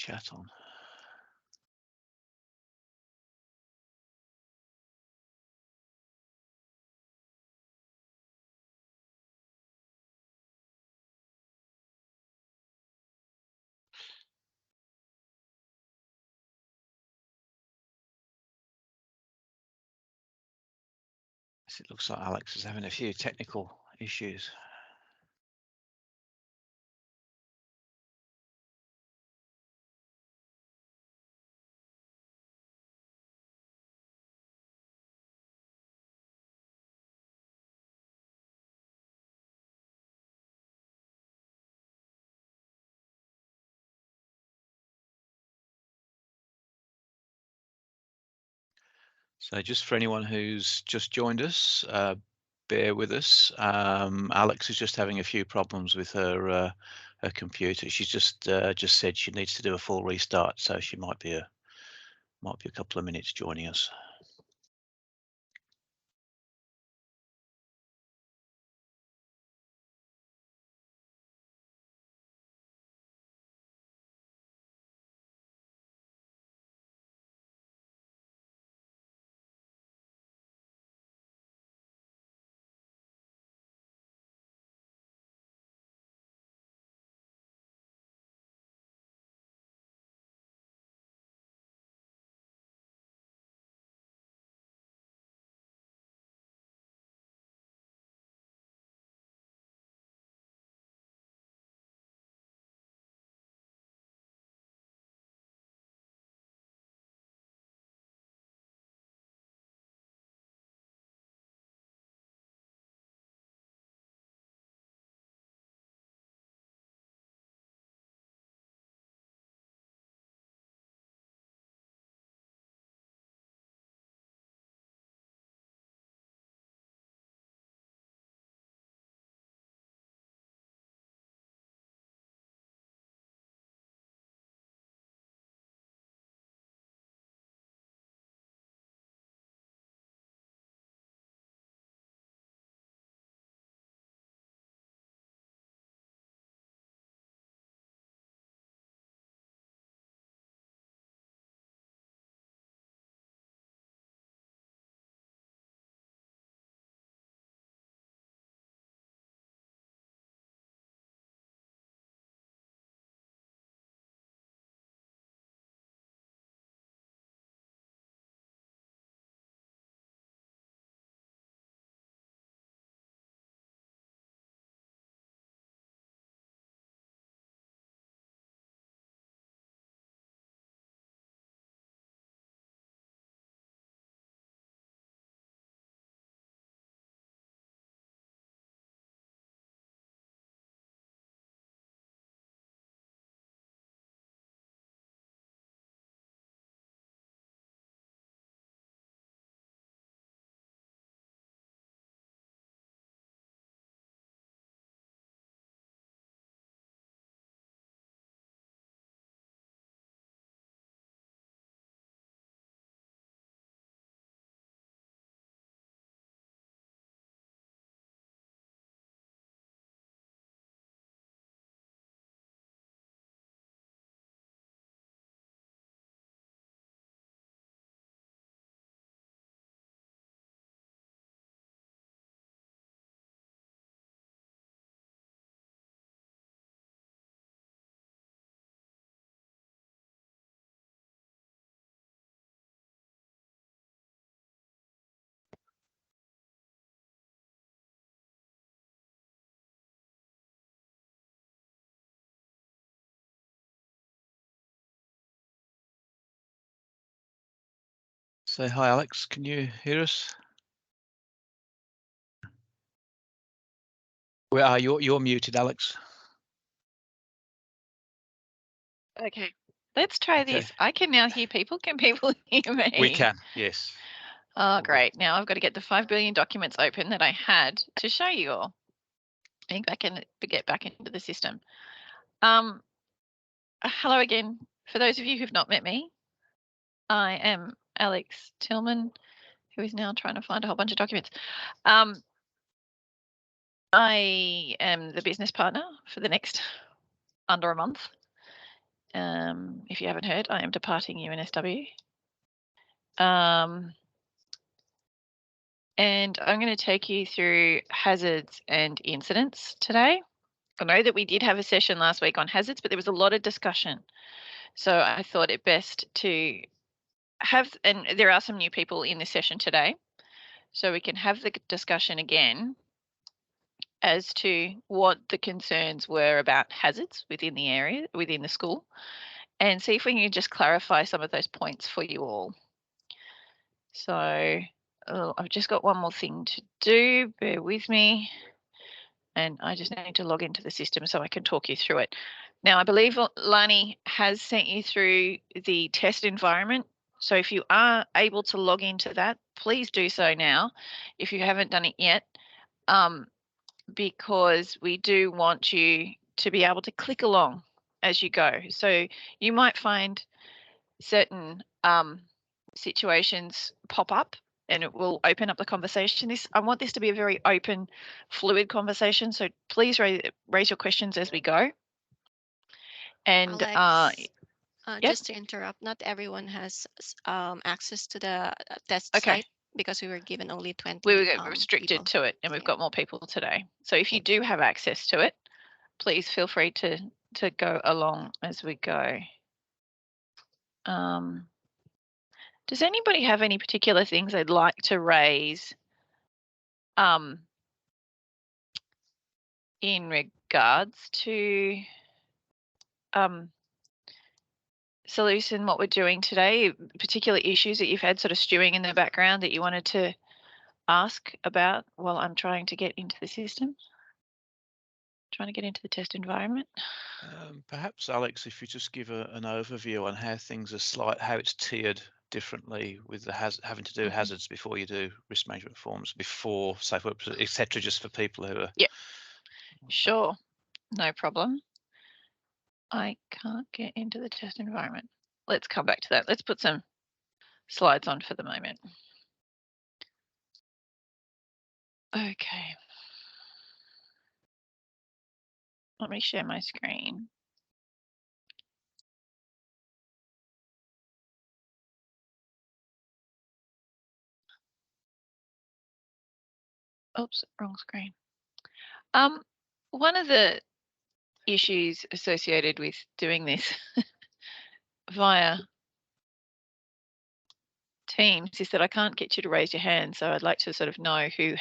chat on. It looks like Alex is having a few technical issues. So just for anyone who's just joined us, bear with us. Alex is just having a few problems with her computer. She's just said she needs to do a full restart, so she might be a couple of minutes joining us. Say hi, Alex. Can you hear us? Where are you? You're muted, Alex. Okay, let's try this. I can now hear people. Can people hear me? We can, yes. Oh, great. Now I've got to get the 5 billion documents open that I had to show you all. And get back into the system. Hello again. For those of you who've not met me, I am Alex Tillman, who is now trying to find a whole bunch of documents. I am the business partner for the next under a month. If you haven't heard, I am departing UNSW. And I'm going to take you through hazards and incidents today. I know that we did have a session last week on hazards, but there was a lot of discussion. So I thought it best to have, and there are some new people in this session today, so we can have the discussion again as to what the concerns were about hazards within the area, within the school, and see if we can just clarify some of those points for you all. So I've just got one more thing to do, bear with me. And I just need to log into the system so I can talk you through it. Now, I believe Lani has sent you through the test environment. So if you are able to log into that, please do so now if you haven't done it yet, because we do want you to be able to click along as you go. So you might find certain situations pop up and it will open up the conversation. I want this to be a very open, fluid conversation. So please raise your questions as we go. And Alex, yep. just to interrupt, not everyone has access to the test Okay. site because we were given only 20. We were restricted people. to it, and we've got more people today. So if you do have access to it, please feel free to go along as we go. Does anybody have any particular things they'd like to raise in regards to Salus and what we're doing today, particular issues that you've had sort of stewing in the background that you wanted to ask about while I'm trying to get into the system? Trying to get into the test environment. Perhaps, Alex, if you just give an overview on how things are how it's tiered differently with the having to do hazards before you do risk management forms, before safe work, etc., just for people who are. Yeah, sure, no problem. I can't get into the test environment. Let's come back to that. Let's put some slides on for the moment. Okay. Let me share my screen. Oops, wrong screen. One of the issues associated with doing this via Teams is that I can't get you to raise your hand. So I'd like to sort of know who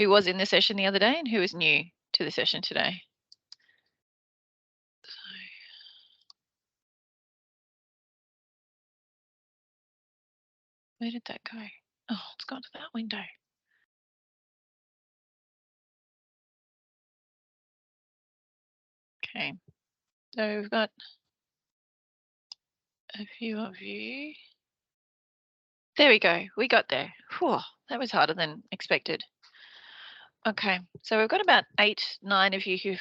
was in the session the other day and who is new to the session today. Where did that go? Oh, it's gone to that window. Okay, so we've got a few of you. There we go. We got there. Whew, that was harder than expected. Okay, so we've got about 8, 9 of you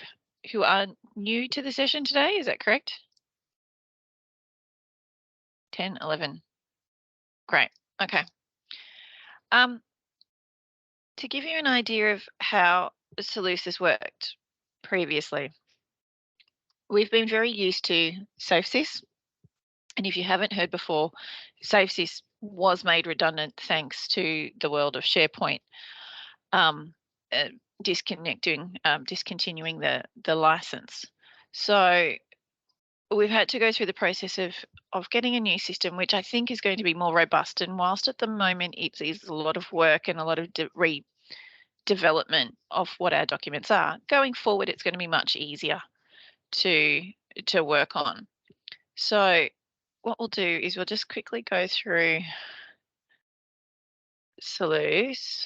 who are new to the session today. Is that correct? 10, 11. Great. Okay. To give you an idea of how Salus has worked previously, we've been very used to SafeSys. And if you haven't heard before, SafeSys was made redundant thanks to the world of SharePoint discontinuing the license. So we've had to go through the process of getting a new system, which I think is going to be more robust. And whilst at the moment it is a lot of work and a lot of redevelopment of what our documents are, going forward it's going to be much easier to work on. So what we'll do is we'll just quickly go through Salus.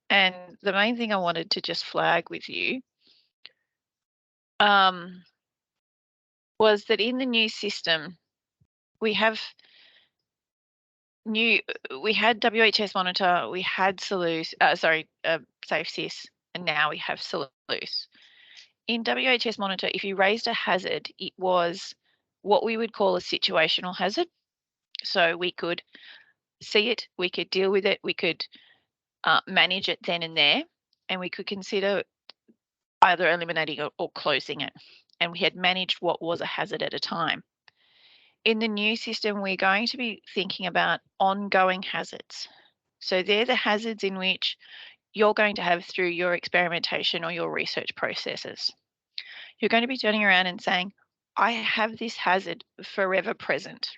And the main thing I wanted to just flag with you was that in the new system, we had WHS Monitor, we had SafeSys, and now we have Salus. In WHS Monitor, if you raised a hazard, it was what we would call a situational hazard. So we could see it, we could deal with it, we could manage it then and there, and we could consider either eliminating or closing it. and we had managed what was a hazard at a time. In the new system, we're going to be thinking about ongoing hazards. So they're the hazards in which you're going to have through your experimentation or your research processes. You're going to be turning around and saying, I have this hazard forever present.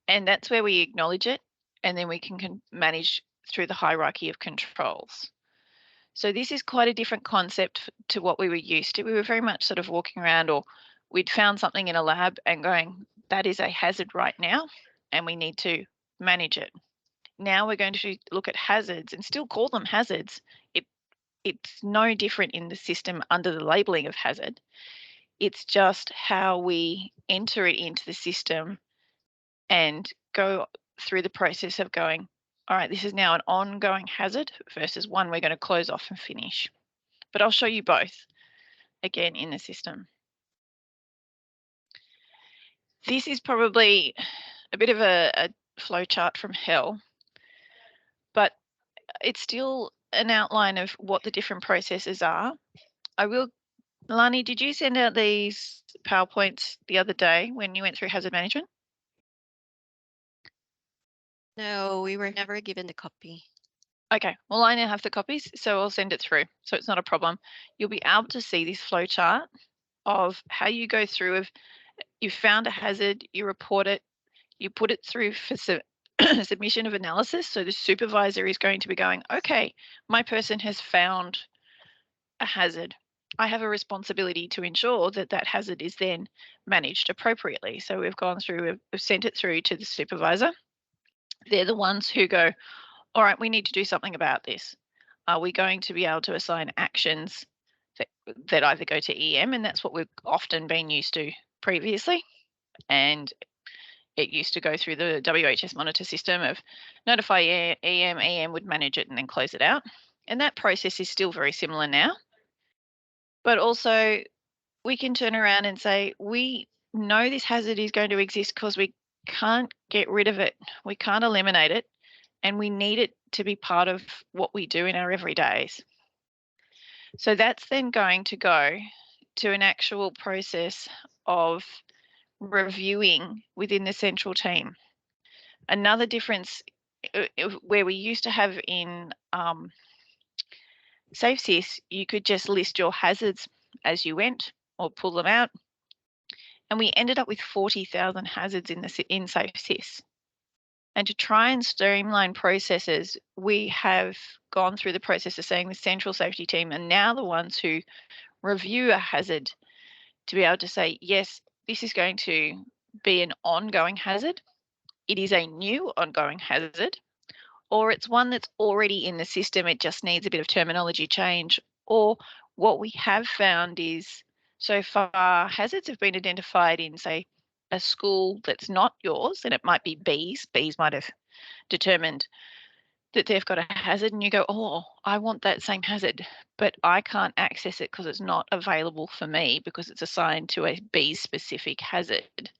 And that's where we acknowledge it, and then we can manage through the hierarchy of controls. So this is quite a different concept to what we were used to. We were very much sort of walking around, or we'd found something in a lab and going, that is a hazard right now, and we need to manage it. Now we're going to look at hazards and still call them hazards. It's no different in the system under the labeling of hazard. It's just how we enter it into the system and go through the process of going, all right, this is now an ongoing hazard versus one we're going to close off and finish. But I'll show you both again in the system. This is probably a bit of a flow chart from hell, but it's still an outline of what the different processes are. Lani, did you send out these PowerPoints the other day when you went through hazard management? No, we were never given the copy. Okay, well, I now have the copies, so I'll send it through. So it's not a problem. You'll be able to see this flow chart of how you go through of you found a hazard, you report it, you put it through for submission of analysis. So the supervisor is going to be going, okay, my person has found a hazard. I have a responsibility to ensure that that hazard is then managed appropriately. So we've gone through, we've sent it through to the supervisor. They're the ones who go, all right, we need to do something about this. Are we going to be able to assign actions that either go to EM, and that's what we've often been used to previously, and it used to go through the WHS monitor system of notify EM, EM would manage it and then close it out. And that process is still very similar now. But also we can turn around and say, we know this hazard is going to exist because we can't get rid of it. We can't eliminate it. And we need it to be part of what we do in our everydays. So that's then going to go to an actual process of reviewing within the central team. Another difference where we used to have in SafeSys, you could just list your hazards as you went or pull them out. And we ended up with 40,000 hazards in SafeSys. And to try and streamline processes, we have gone through the process of saying the central safety team are now the ones who review a hazard to be able to say, yes, this is going to be an ongoing hazard. It is a new ongoing hazard, or it's one that's already in the system. It just needs a bit of terminology change. Or what we have found is so far hazards have been identified in, say, a school that's not yours, and it might be Bees. Bees might have determined that they've got a hazard, and you go, oh, I want that same hazard, but I can't access it because it's not available for me because it's assigned to a Bees specific hazard.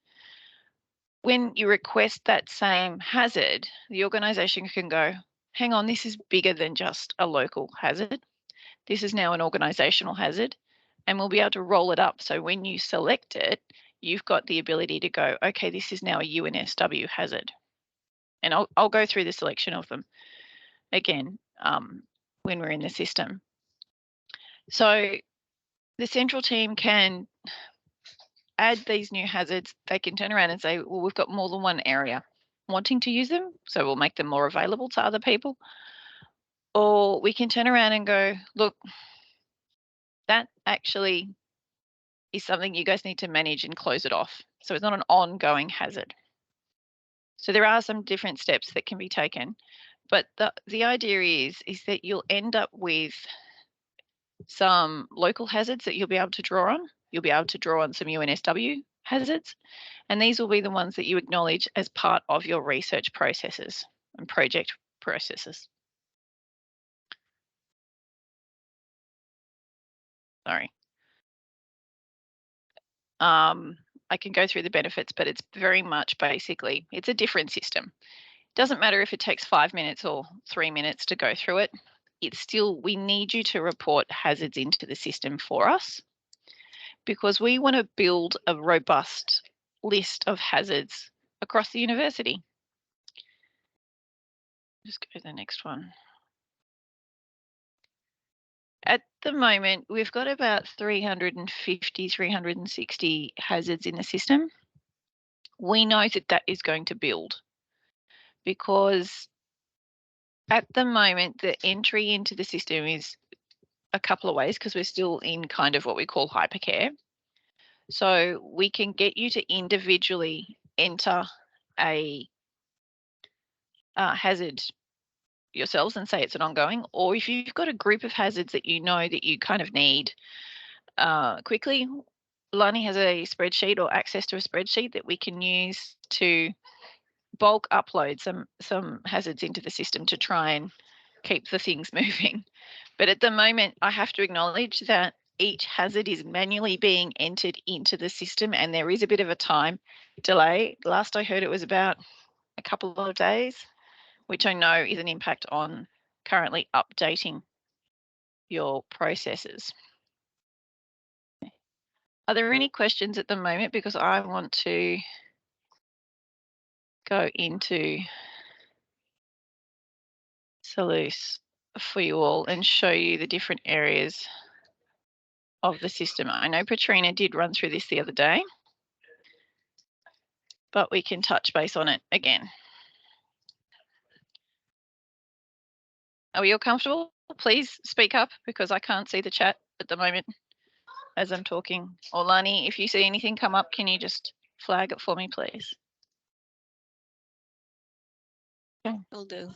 When you request that same hazard, the organisation can go, hang on, this is bigger than just a local hazard. This is now an organisational hazard, and we'll be able to roll it up. So when you select it, you've got the ability to go, okay, this is now a UNSW hazard. And I'll go through the selection of them again when we're in the system. So the central team can add these new hazards. They can turn around and say, well, we've got more than one area wanting to use them, so we'll make them more available to other people. Or we can turn around and go, look, that actually is something you guys need to manage and close it off. So it's not an ongoing hazard. So there are some different steps that can be taken, but the idea is that you'll end up with some local hazards that you'll be able to draw on. You'll be able to draw on some UNSW hazards, and these will be the ones that you acknowledge as part of your research processes and project processes. Sorry. I can go through the benefits, but it's very much basically, it's a different system. It doesn't matter if it takes 5 minutes or 3 minutes to go through it. It's still, we need you to report hazards into the system for us. because we want to build a robust list of hazards across the university. Just go to the next one. At the moment, we've got about 350, 360 hazards in the system. We know that that is going to build because at the moment, the entry into the system is a couple of ways because we're still in kind of what we call hypercare. So we can get you to individually enter a hazard yourselves and say it's an ongoing, or if you've got a group of hazards that you know that you kind of need quickly, Lani has a spreadsheet or access to a spreadsheet that we can use to bulk upload some hazards into the system to try and keep the things moving. But at the moment, I have to acknowledge that each hazard is manually being entered into the system and there is a bit of a time delay. Last I heard it was about a couple of days, which I know is an impact on currently updating your processes. Are there any questions at the moment? Because I want to go into Salus for you all and show you the different areas of the system. I know Petrina did run through this the other day, but we can touch base on it again. Are we all comfortable? Please speak up because I can't see the chat at the moment as I'm talking. Or Lani, if you see anything come up, can you just flag it for me, please? Okay. Will do.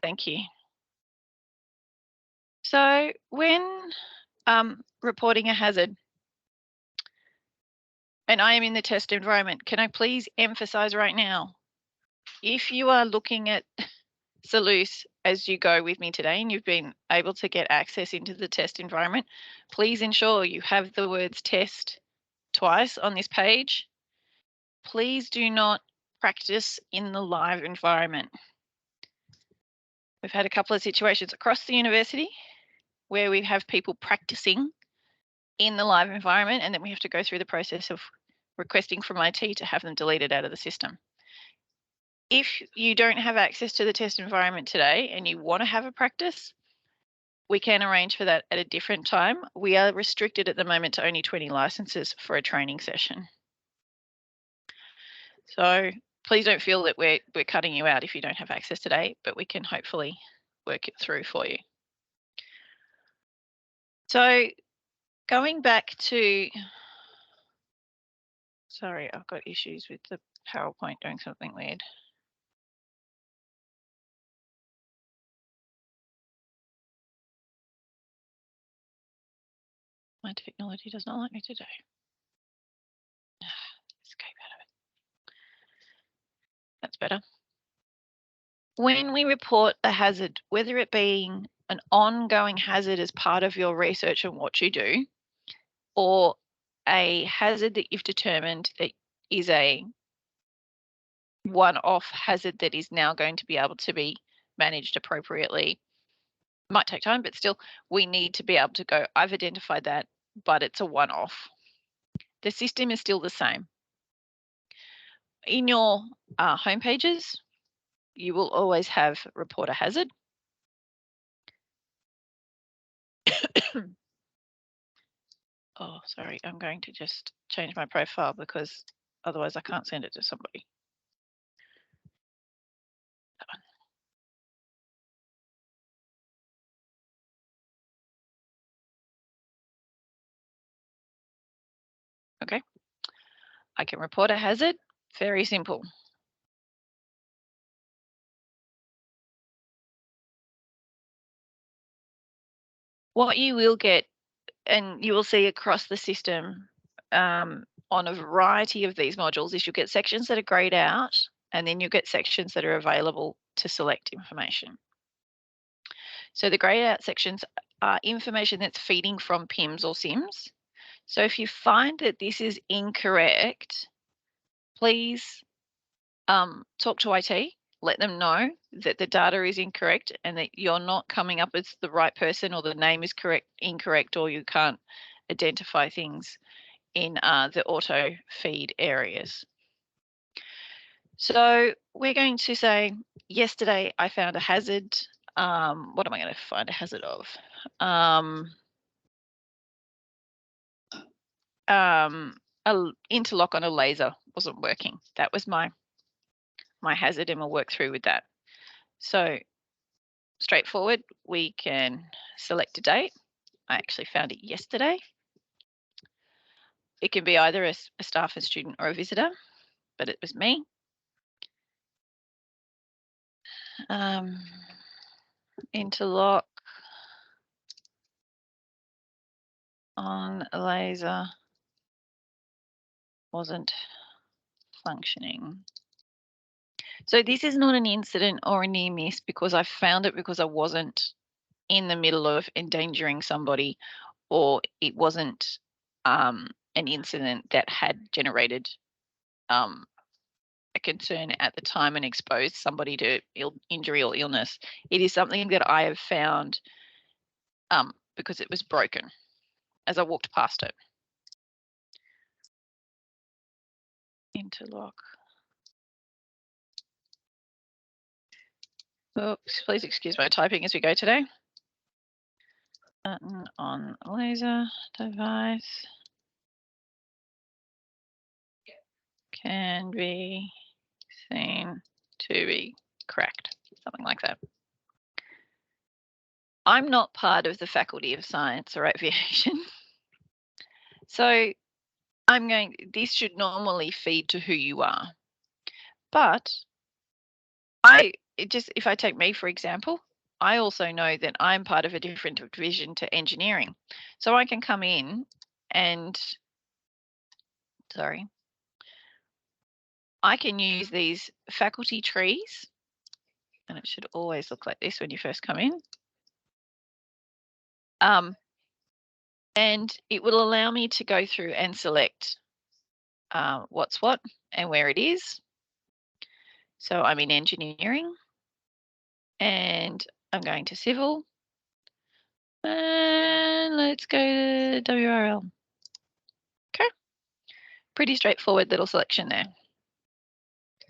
Thank you. So when reporting a hazard, and I am in the test environment, can I please emphasize right now, if you are looking at Salus as you go with me today and you've been able to get access into the test environment, please ensure you have the words test twice on this page. Please do not practice in the live environment. We've had a couple of situations across the university where we have people practicing in the live environment and then we have to go through the process of requesting from IT to have them deleted out of the system. If you don't have access to the test environment today and you want to have a practice, we can arrange for that at a different time. We are restricted at the moment to only 20 licenses for a training session. So please don't feel that we're cutting you out if you don't have access today, but we can hopefully work it through for you. So going back to, sorry, I've got issues with the PowerPoint doing something weird. My technology does not like me today. Escape out of it. That's better. When we report a hazard, whether it being an ongoing hazard as part of your research and what you do, or a hazard that you've determined that is a one-off hazard that is now going to be able to be managed appropriately, might take time, but still we need to be able to go, I've identified that, but it's a one-off. The system is still the same. In your home pages, you will always have report a hazard. Oh, sorry, I'm going to just change my profile because otherwise I can't send it to somebody. That one. Okay, I can report a hazard, very simple. What you will get, and you will see across the system on a variety of these modules, is you'll get sections that are grayed out, and then you'll get sections that are available to select information. So the grayed out sections are information that's feeding from PIMS or SIMS. So if you find that this is incorrect, please talk to IT, let them know that the data is incorrect and that you're not coming up as the right person or the name is incorrect or you can't identify things in the auto feed areas. So we're going to say, yesterday I found a hazard. What am I going to find a hazard of? A interlock on a laser wasn't working. That was my hazard, and we'll work through with that. So straightforward, we can select a date. I actually found it yesterday. It can be either a staff, a student, or a visitor, but it was me. Interlock on a laser wasn't functioning. So this is not an incident or a near miss because I found it because I wasn't in the middle of endangering somebody, or it wasn't an incident that had generated a concern at the time and exposed somebody to injury or illness. It is something that I have found because it was broken as I walked past it. Interlock. Oops, please excuse my typing as we go today. Button on laser device can be seen to be cracked, something like that. I'm not part of the Faculty of Science or Aviation. So this should normally feed to who you are. But if I take me, for example, I also know that I'm part of a different division to engineering. So I can come in and, I can use these faculty trees, and it should always look like this when you first come in. And it will allow me to go through and select what's what and where it is. So I'm in engineering and I'm going to civil. And let's go to WRL. Okay. Pretty straightforward little selection there.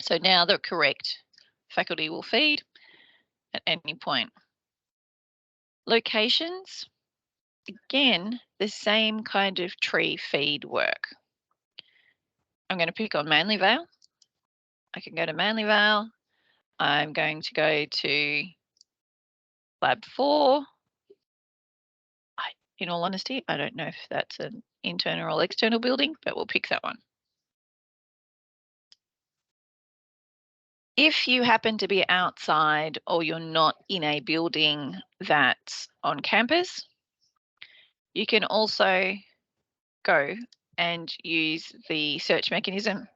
So now the correct faculty will feed at any point. Locations, again, the same kind of tree feed work. I'm going to pick on Manly Vale. I can go to Manly Vale. I'm going to go to Lab 4. In all honesty, I don't know if that's an internal or external building, but we'll pick that one. If you happen to be outside or you're not in a building that's on campus, you can also go and use the search mechanism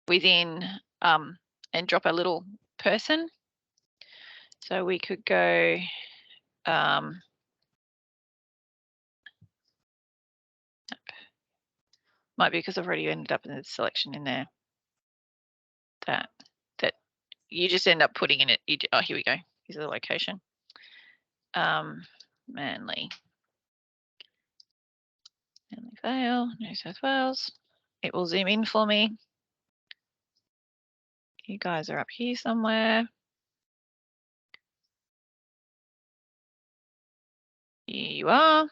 within and drop a little person. So we could go might be because I've already ended up in the selection in there. That you just end up putting in it. Oh, here we go. Here's the location. Manly Vale, New South Wales. It will zoom in for me. You guys are up here somewhere. Here you are.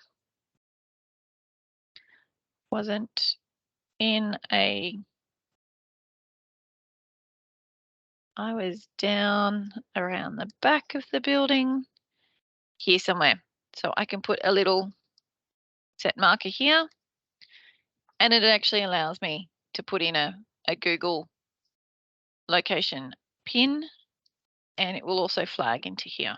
Wasn't in a... I was down around the back of the building, here somewhere. So I can put a little set marker here, and it actually allows me to put in a Google location pin, and it will also flag into here.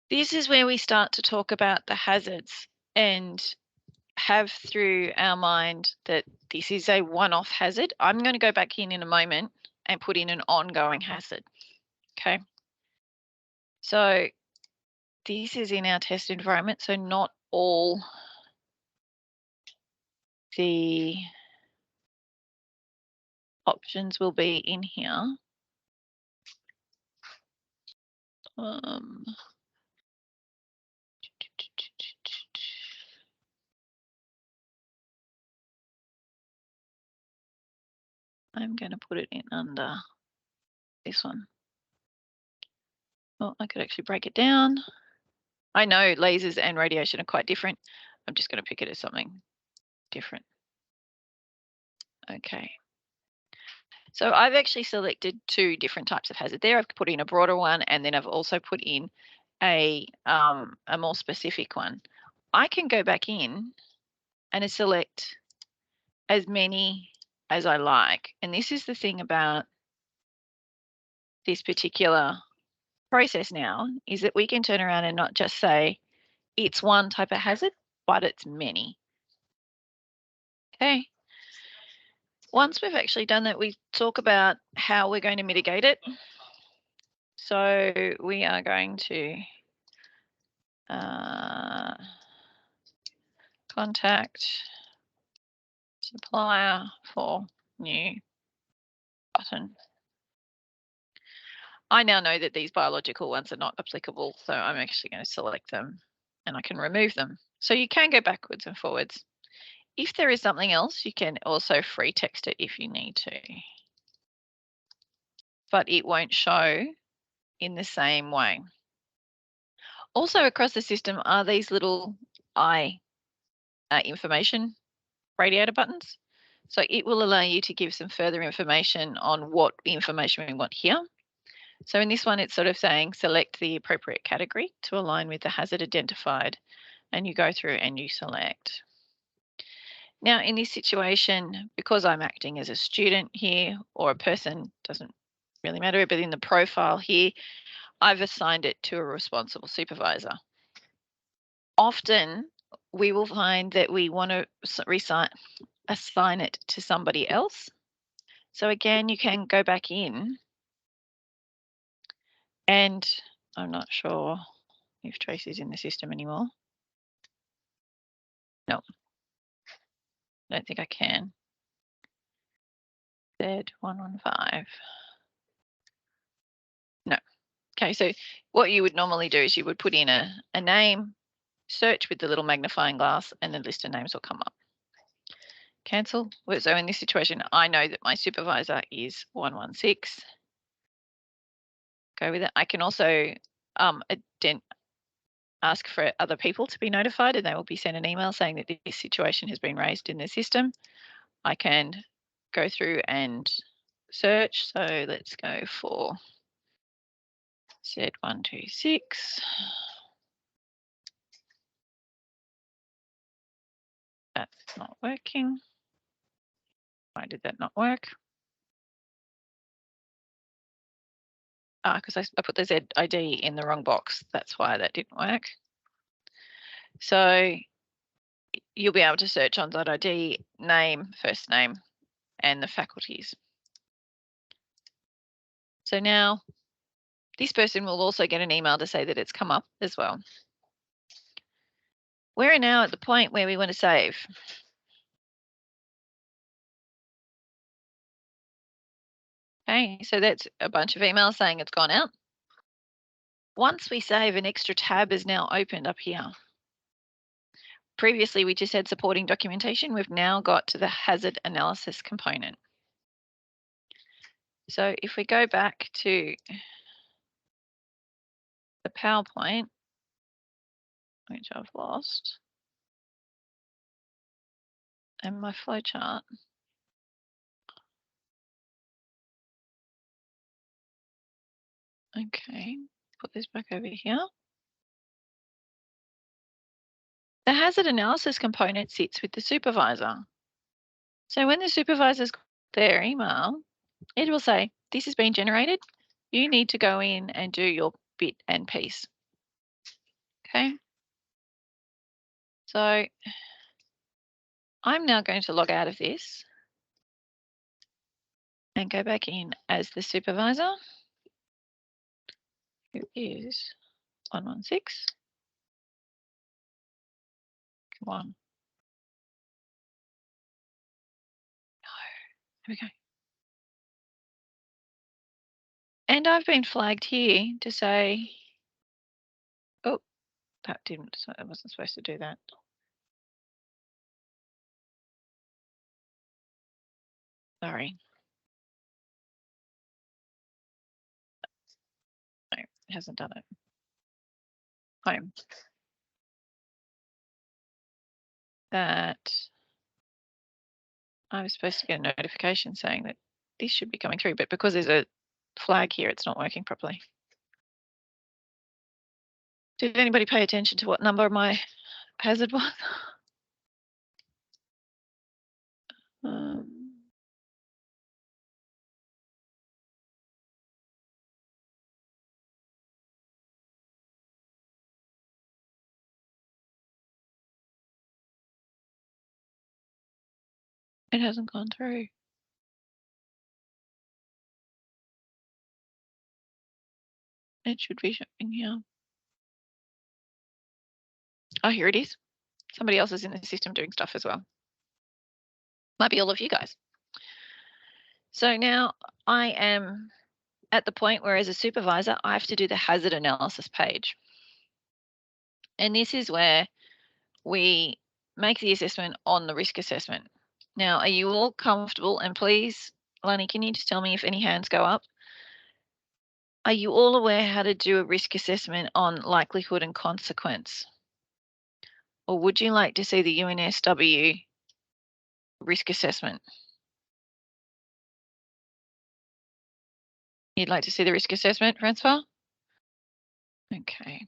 This is where we start to talk about the hazards and have through our mind that this is a one-off hazard. I'm going to go back in a moment and put in an ongoing hazard. Okay. So this is in our test environment, so not all the options will be in here. I'm going to put it in under this one. Well, I could actually break it down. I know lasers and radiation are quite different. I'm just going to pick it as something different. Okay. So I've actually selected 2 different types of hazard there. I've put in a broader one, and then I've also put in a more specific one. I can go back in and select as many as I like. And this is the thing about this particular process now, is that we can turn around and not just say it's one type of hazard, but it's many. Okay. Once we've actually done that, we talk about how we're going to mitigate it. So we are going to contact supplier for new button. I now know that these biological ones are not applicable, so I'm actually going to select them and I can remove them. So you can go backwards and forwards. If there is something else, you can also free text it if you need to. But it won't show in the same way. Also across the system are these little eye information radiator buttons. So it will allow you to give some further information on what information we want here. So in this one, it's sort of saying select the appropriate category to align with the hazard identified, and you go through and you select. Now in this situation, because I'm acting as a student here or a person, doesn't really matter, but in the profile here, I've assigned it to a responsible supervisor. Often we will find that we want to assign it to somebody else. So again, you can go back in, and I'm not sure if Tracy's in the system anymore. No, I don't think I can. Z115. No. Okay, so what you would normally do is you would put in a name, search with the little magnifying glass, and the list of names will come up. Cancel. So in this situation, I know that my supervisor is 116. Go with it. I can also ask for other people to be notified, and they will be sent an email saying that this situation has been raised in the system. I can go through and search. So let's go for Z126. That's not working. Why did that not work? Because I put the Z ID in the wrong box. That's why that didn't work. So you'll be able to search on .id, name, first name, and the faculties. So now this person will also get an email to say that it's come up as well. We're now at the point where we want to save. Okay, so that's a bunch of emails saying it's gone out. Once we save, an extra tab is now opened up here. Previously, we just had supporting documentation. We've now got to the hazard analysis component. So if we go back to the PowerPoint, which I've lost, and my flowchart. Okay, put this back over here. The hazard analysis component sits with the supervisor. So when the supervisor's got their email, it will say, this has been generated. You need to go in and do your bit and piece. Okay. So I'm now going to log out of this and go back in as the supervisor, who is 116. Come on. No. There we go. And I've been flagged here to say, oh, that didn't, so I wasn't supposed to do that. Sorry. hasn't done it. Home. That I was supposed to get a notification saying that this should be coming through, but because there's a flag here, it's not working properly. Did anybody pay attention to what number my hazard was? It hasn't gone through. It should be showing here. Oh, here it is. Somebody else is in the system doing stuff as well. Might be all of you guys. So now I am at the point where as a supervisor, I have to do the hazard analysis page. And this is where we make the assessment on the risk assessment. Now, are you all comfortable? And please, Lani, can you just tell me if any hands go up? Are you all aware how to do a risk assessment on likelihood and consequence? Or would you like to see the UNSW risk assessment? You'd like to see the risk assessment, Francois? Okay.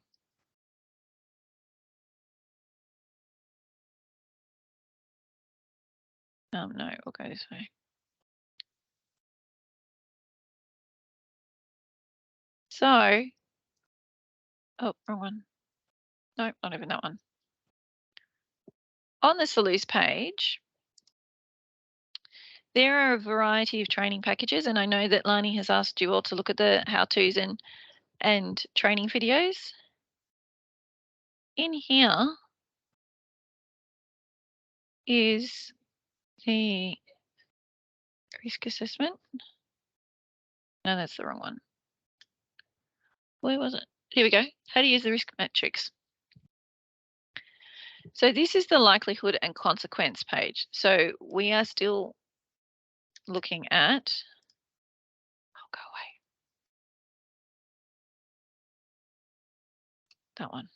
No, we'll go this way. So, oh, wrong one. No, not even that one. On the Salus page, there are a variety of training packages, and I know that Lani has asked you all to look at the how-tos and training videos. In here is the risk assessment. No, that's the wrong one. Where was it? Here we go. How to use the risk matrix. So this is the likelihood and consequence page. So we are still looking at, oh, go away. That one.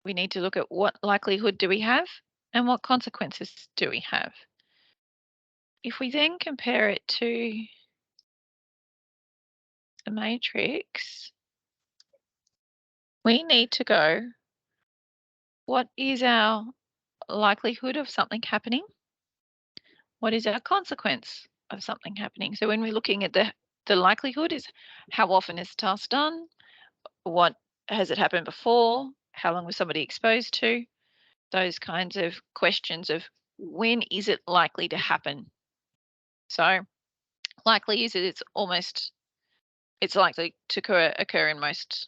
We need to look at what likelihood do we have and what consequences do we have. If we then compare it to the matrix, we need to go, what is our likelihood of something happening? What is our consequence of something happening? So when we're looking at the likelihood is how often is the task done? What has it happened before? How long was somebody exposed to? Those kinds of questions of when is it likely to happen? So likely is that it's likely to occur in most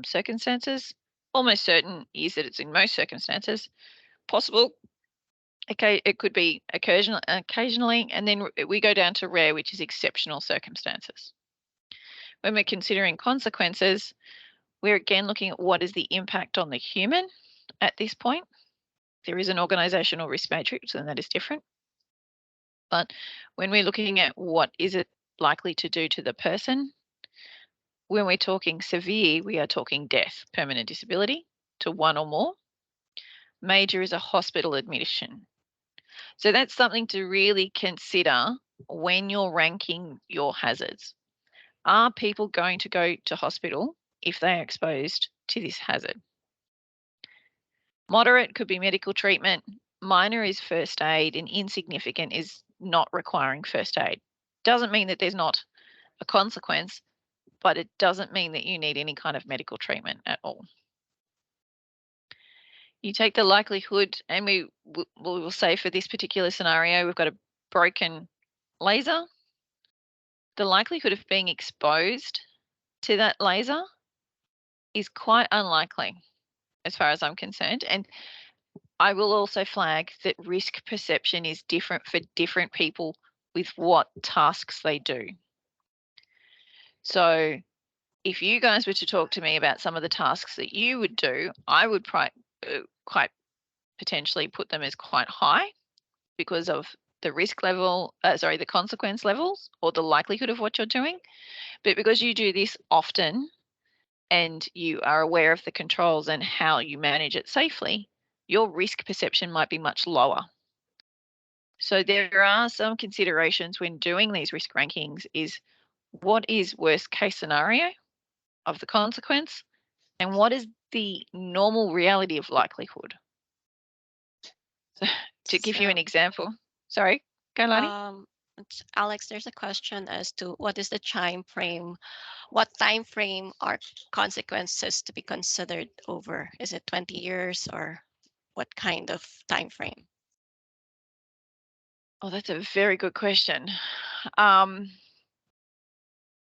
circumstances. Almost certain is that it's in most circumstances. Possible, okay, it could be occasionally, and then we go down to rare, which is exceptional circumstances. When we're considering consequences, we're again looking at what is the impact on the human at this point. There is an organizational risk matrix, and that is different. But when we're looking at what is it likely to do to the person, when we're talking severe, we are talking death, permanent disability to one or more. Major is a hospital admission. So that's something to really consider when you're ranking your hazards. Are people going to go to hospital if they are exposed to this hazard? Moderate could be medical treatment. Minor is first aid, and insignificant is not requiring first aid. Doesn't mean that there's not a consequence, but it doesn't mean that you need any kind of medical treatment at all. You take the likelihood, and we will say for this particular scenario, we've got a broken laser. The likelihood of being exposed to that laser is quite unlikely as far as I'm concerned. And I will also flag that risk perception is different for different people with what tasks they do. So if you guys were to talk to me about some of the tasks that you would do, I would quite potentially put them as quite high because of the risk level, the consequence levels or the likelihood of what you're doing. But because you do this often, and you are aware of the controls and how you manage it safely, your risk perception might be much lower. So there are some considerations when doing these risk rankings is what is worst case scenario of the consequence and what is the normal reality of likelihood. So to give you an example, sorry, go Lani. Alex, there's a question as to what is the time frame? What time frame are consequences to be considered over? Is it 20 years or what kind of time frame? Oh, that's a very good question.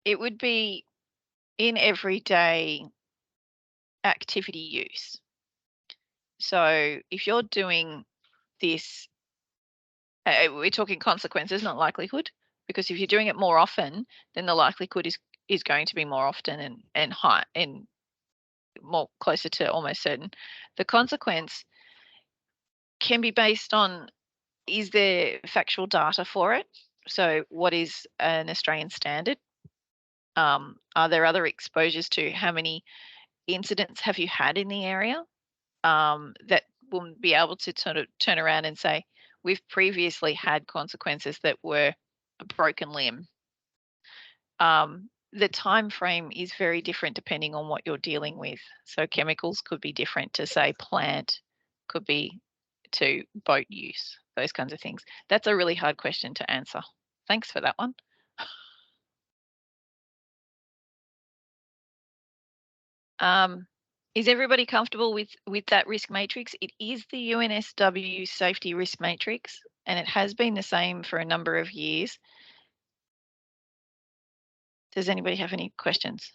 It would be in everyday activity use. So if you're doing this, we're talking consequences, not likelihood, because if you're doing it more often, then the likelihood is going to be more often and high and more closer to almost certain. The consequence can be based on, is there factual data for it? So what is an Australian standard? Are there other exposures to how many incidents have you had in the area? That will be able to sort of turn around and say, we've previously had consequences that were a broken limb. The time frame is very different depending on what you're dealing with. So chemicals could be different to say plant, could be to boat use, those kinds of things. That's a really hard question to answer. Thanks for that one. Is everybody comfortable with that risk matrix? It is the UNSW safety risk matrix, and it has been the same for a number of years. Does anybody have any questions?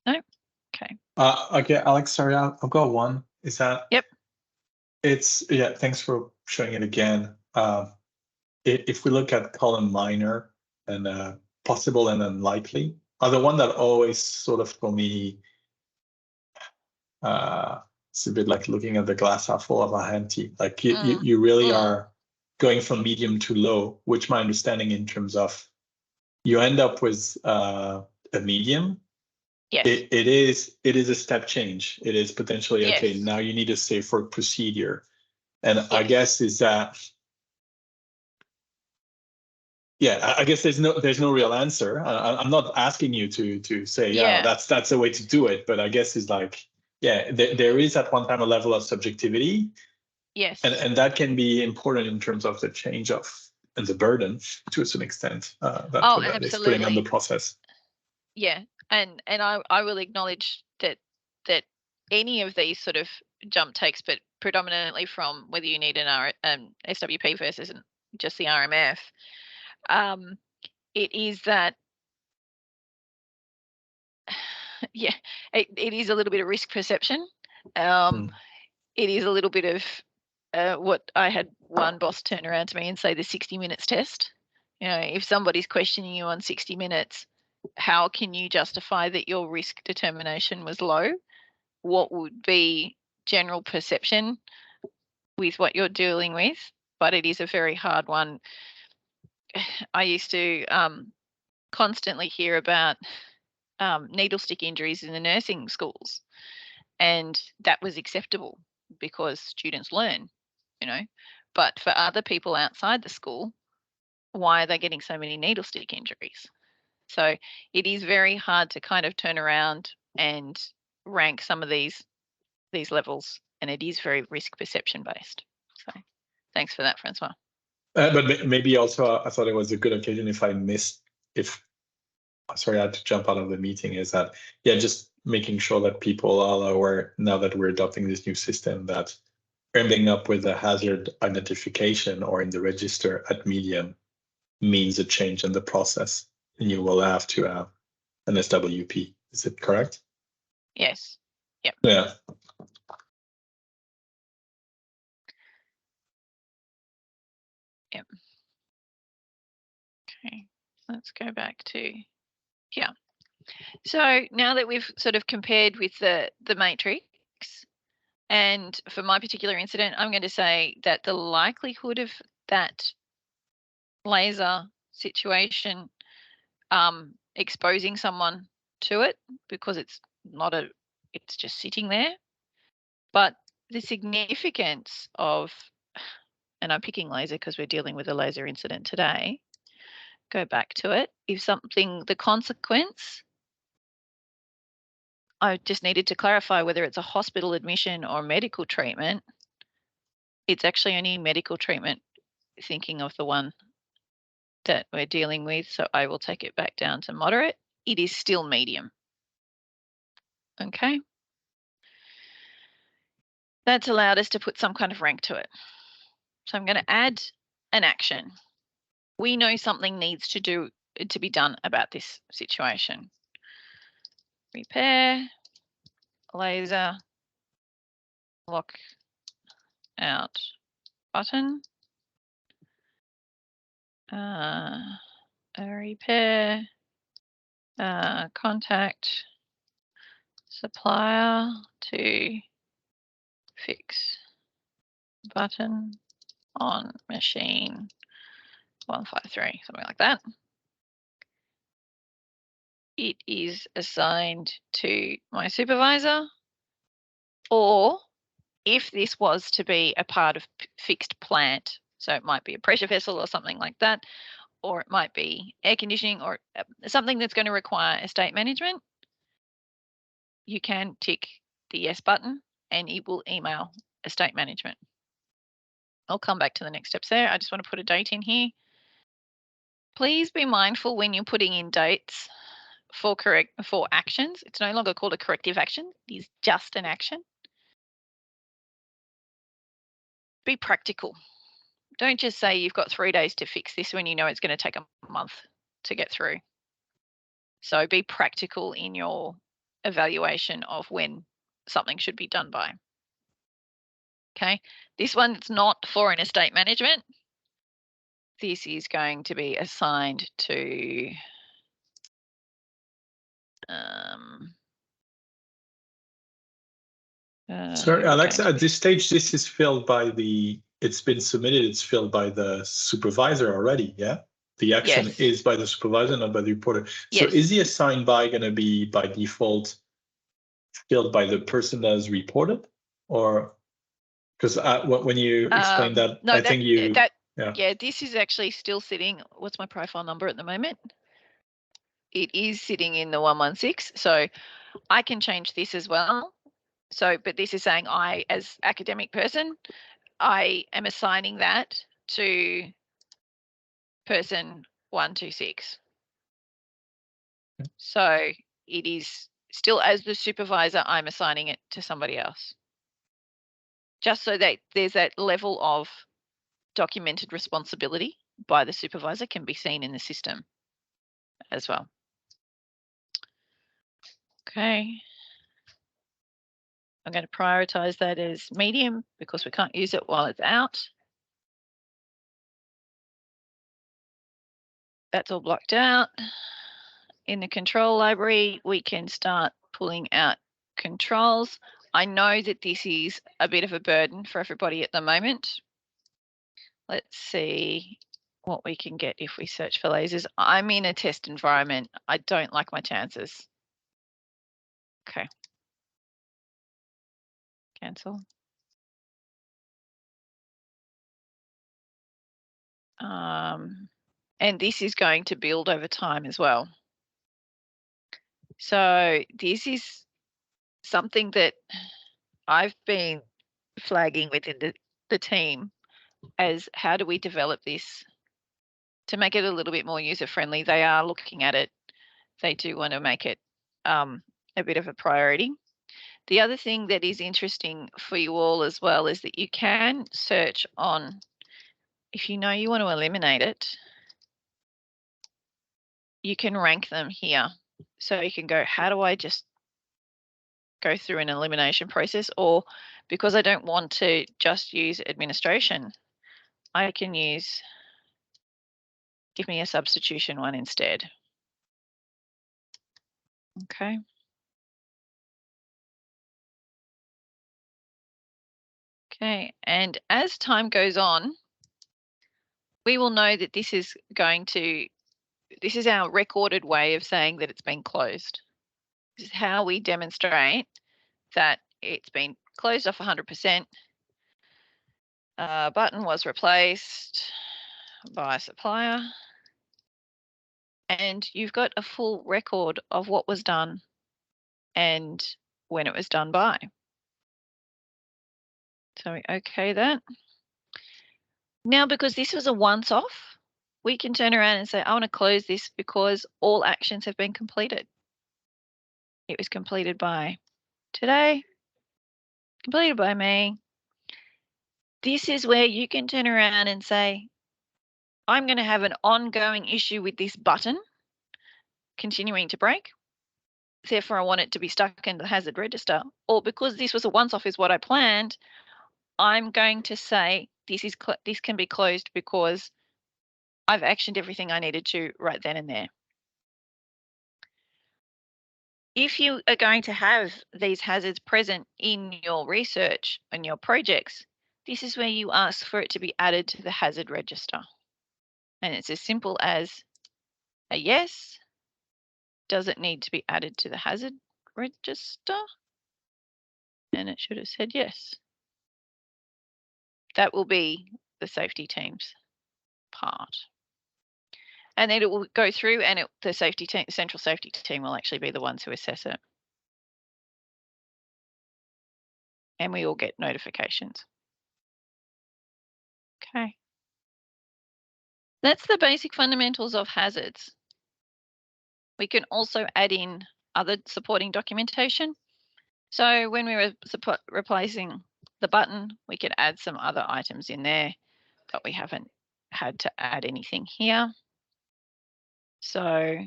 No? Okay. Okay, Alex, sorry, I've got one. Is that? Yep. Yeah, thanks for showing it again. If we look at column minor and possible and unlikely, are the one that always sort of for me, it's a bit like looking at the glass half full or half empty. Like you really are going from medium to low, which my understanding in terms of you end up with a medium. Yes. It is a step change. It is potentially, yes. Okay, now you need a safer procedure. And yes. I guess is that, yeah, I guess there's no real answer. I'm not asking you to say, yeah, that's a way to do it. But I guess is like, yeah, there is at one time a level of subjectivity. Yes. And that can be important in terms of the change of and the burden to a certain extent that is putting on the process. Yeah, and I will acknowledge that any of these sort of jump takes, but predominantly from whether you need an SWP versus just the RMF, it is that, yeah, it is a little bit of risk perception. It is a little bit of what I had one boss turn around to me and say the 60 minutes test. You know, if somebody's questioning you on 60 minutes, how can you justify that your risk determination was low? What would be general perception with what you're dealing with? But it is a very hard one. I used to constantly hear about needle stick injuries in the nursing schools, and that was acceptable because students learn, you know. But for other people outside the school, why are they getting so many needle stick injuries? So it is very hard to kind of turn around and rank some of these levels, and it is very risk perception based. So thanks for that, Francois. But maybe also I thought it was a good occasion sorry, I had to jump out of the meeting, is that, yeah, just making sure that people are aware now that we're adopting this new system that ending up with a hazard identification or in the register at medium means a change in the process, and you will have to have an SWP. Is it correct? Yes. Yep. Yeah. Yep. Okay, let's go back to here. So now that we've sort of compared with the matrix, and for my particular incident, I'm going to say that the likelihood of that laser situation exposing someone to it because it's just sitting there. But the significance of, and I'm picking laser because we're dealing with a laser incident today, go back to it. If something, the consequence, I just needed to clarify whether it's a hospital admission or medical treatment. It's actually only medical treatment, thinking of the one that we're dealing with. So I will take it back down to moderate. It is still medium. Okay. That's allowed us to put some kind of rank to it. So I'm going to add an action. We know something needs to be done about this situation. Repair, laser, lock out button, repair, contact supplier to fix button on machine 153, something like that. It is assigned to my supervisor, or if this was to be a part of fixed plant, so it might be a pressure vessel or something like that, or it might be air conditioning or something that's going to require estate management, you can tick the yes button and it will email estate management. I'll come back to the next steps there. I just want to put a date in here. Please be mindful when you're putting in dates for actions. It's no longer called a corrective action. It is just an action. Be practical. Don't just say you've got 3 days to fix this when you know it's going to take a month to get through. So be practical in your evaluation of when something should be done by. Okay, this one's not for an estate management. This is going to be assigned to sorry, Alexa, at this stage, this is filled by it's been submitted, it's filled by the supervisor already, yeah? The action is by the supervisor, not by the reporter. So is the assigned by going to be by default filled by the person that is reported? Or because when you explain that, no, I think you... Yeah, this is actually still sitting. What's my profile number at the moment? It is sitting in the 116. So I can change this as well. So, but this is saying I, as academic person, I am assigning that to person 126. So it is still, as the supervisor, I'm assigning it to somebody else. Just so that there's that level of documented responsibility by the supervisor can be seen in the system as well. Okay. I'm going to prioritize that as medium because we can't use it while it's out. That's all blocked out. In the control library, we can start pulling out controls. I know that this is a bit of a burden for everybody at the moment. Let's see what we can get if we search for lasers. I'm in a test environment. I don't like my chances. Okay. Cancel. And this is going to build over time as well. So this is something that I've been flagging within the team as how do we develop this to make it a little bit more user-friendly. They are looking at it. They do want to make it a bit of a priority. The other thing that is interesting for you all as well is that you can search on, if you know you want to eliminate it, you can rank them here. So you can go, how do I just go through an elimination process? Or because I don't want to just use administration, I can use, give me a substitution one instead. Okay. Okay, and as time goes on, we will know that this is going to this is our recorded way of saying that it's been closed. This is how we demonstrate that it's been closed off 100%. Button was replaced by supplier. And you've got a full record of what was done and when it was done by. So we okay that. Now, because this was a once off, we can turn around and say, I want to close this because all actions have been completed. It was completed by today, completed by me. This is where you can turn around and say, I'm going to have an ongoing issue with this button continuing to break. Therefore, I want it to be stuck in the hazard register. Or because this was a once off is what I planned, I'm going to say this can be closed because I've actioned everything I needed to right then and there. If you are going to have these hazards present in your research and your projects, this is where you ask for it to be added to the hazard register. And it's as simple as a yes. Does it need to be added to the hazard register? And it should have said yes. That will be the safety team's part. And then it will go through and the safety team, central safety team will actually be the ones who assess it. And we all get notifications. Okay. That's the basic fundamentals of hazards. We can also add in other supporting documentation. So when we were replacing the button, we could add some other items in there, but we haven't had to add anything here. So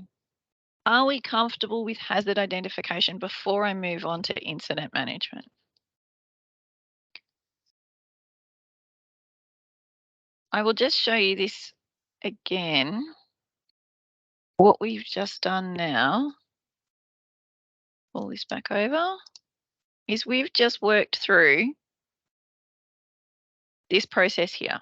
are we comfortable with hazard identification before I move on to incident management? I will just show you this again. What we've just done now, pull this back over, is we've just worked through this process here.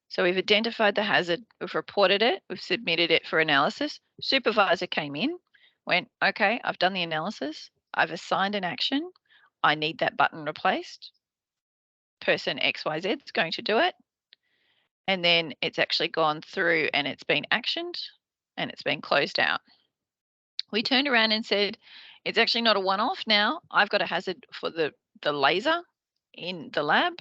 So we've identified the hazard, we've reported it, we've submitted it for analysis. Supervisor came in, went, okay, I've done the analysis, I've assigned an action, I need that button replaced. Person XYZ is going to do it. And then it's actually gone through and it's been actioned and it's been closed out. We turned around and said, it's actually not a one-off now. I've got a hazard for the laser in the lab.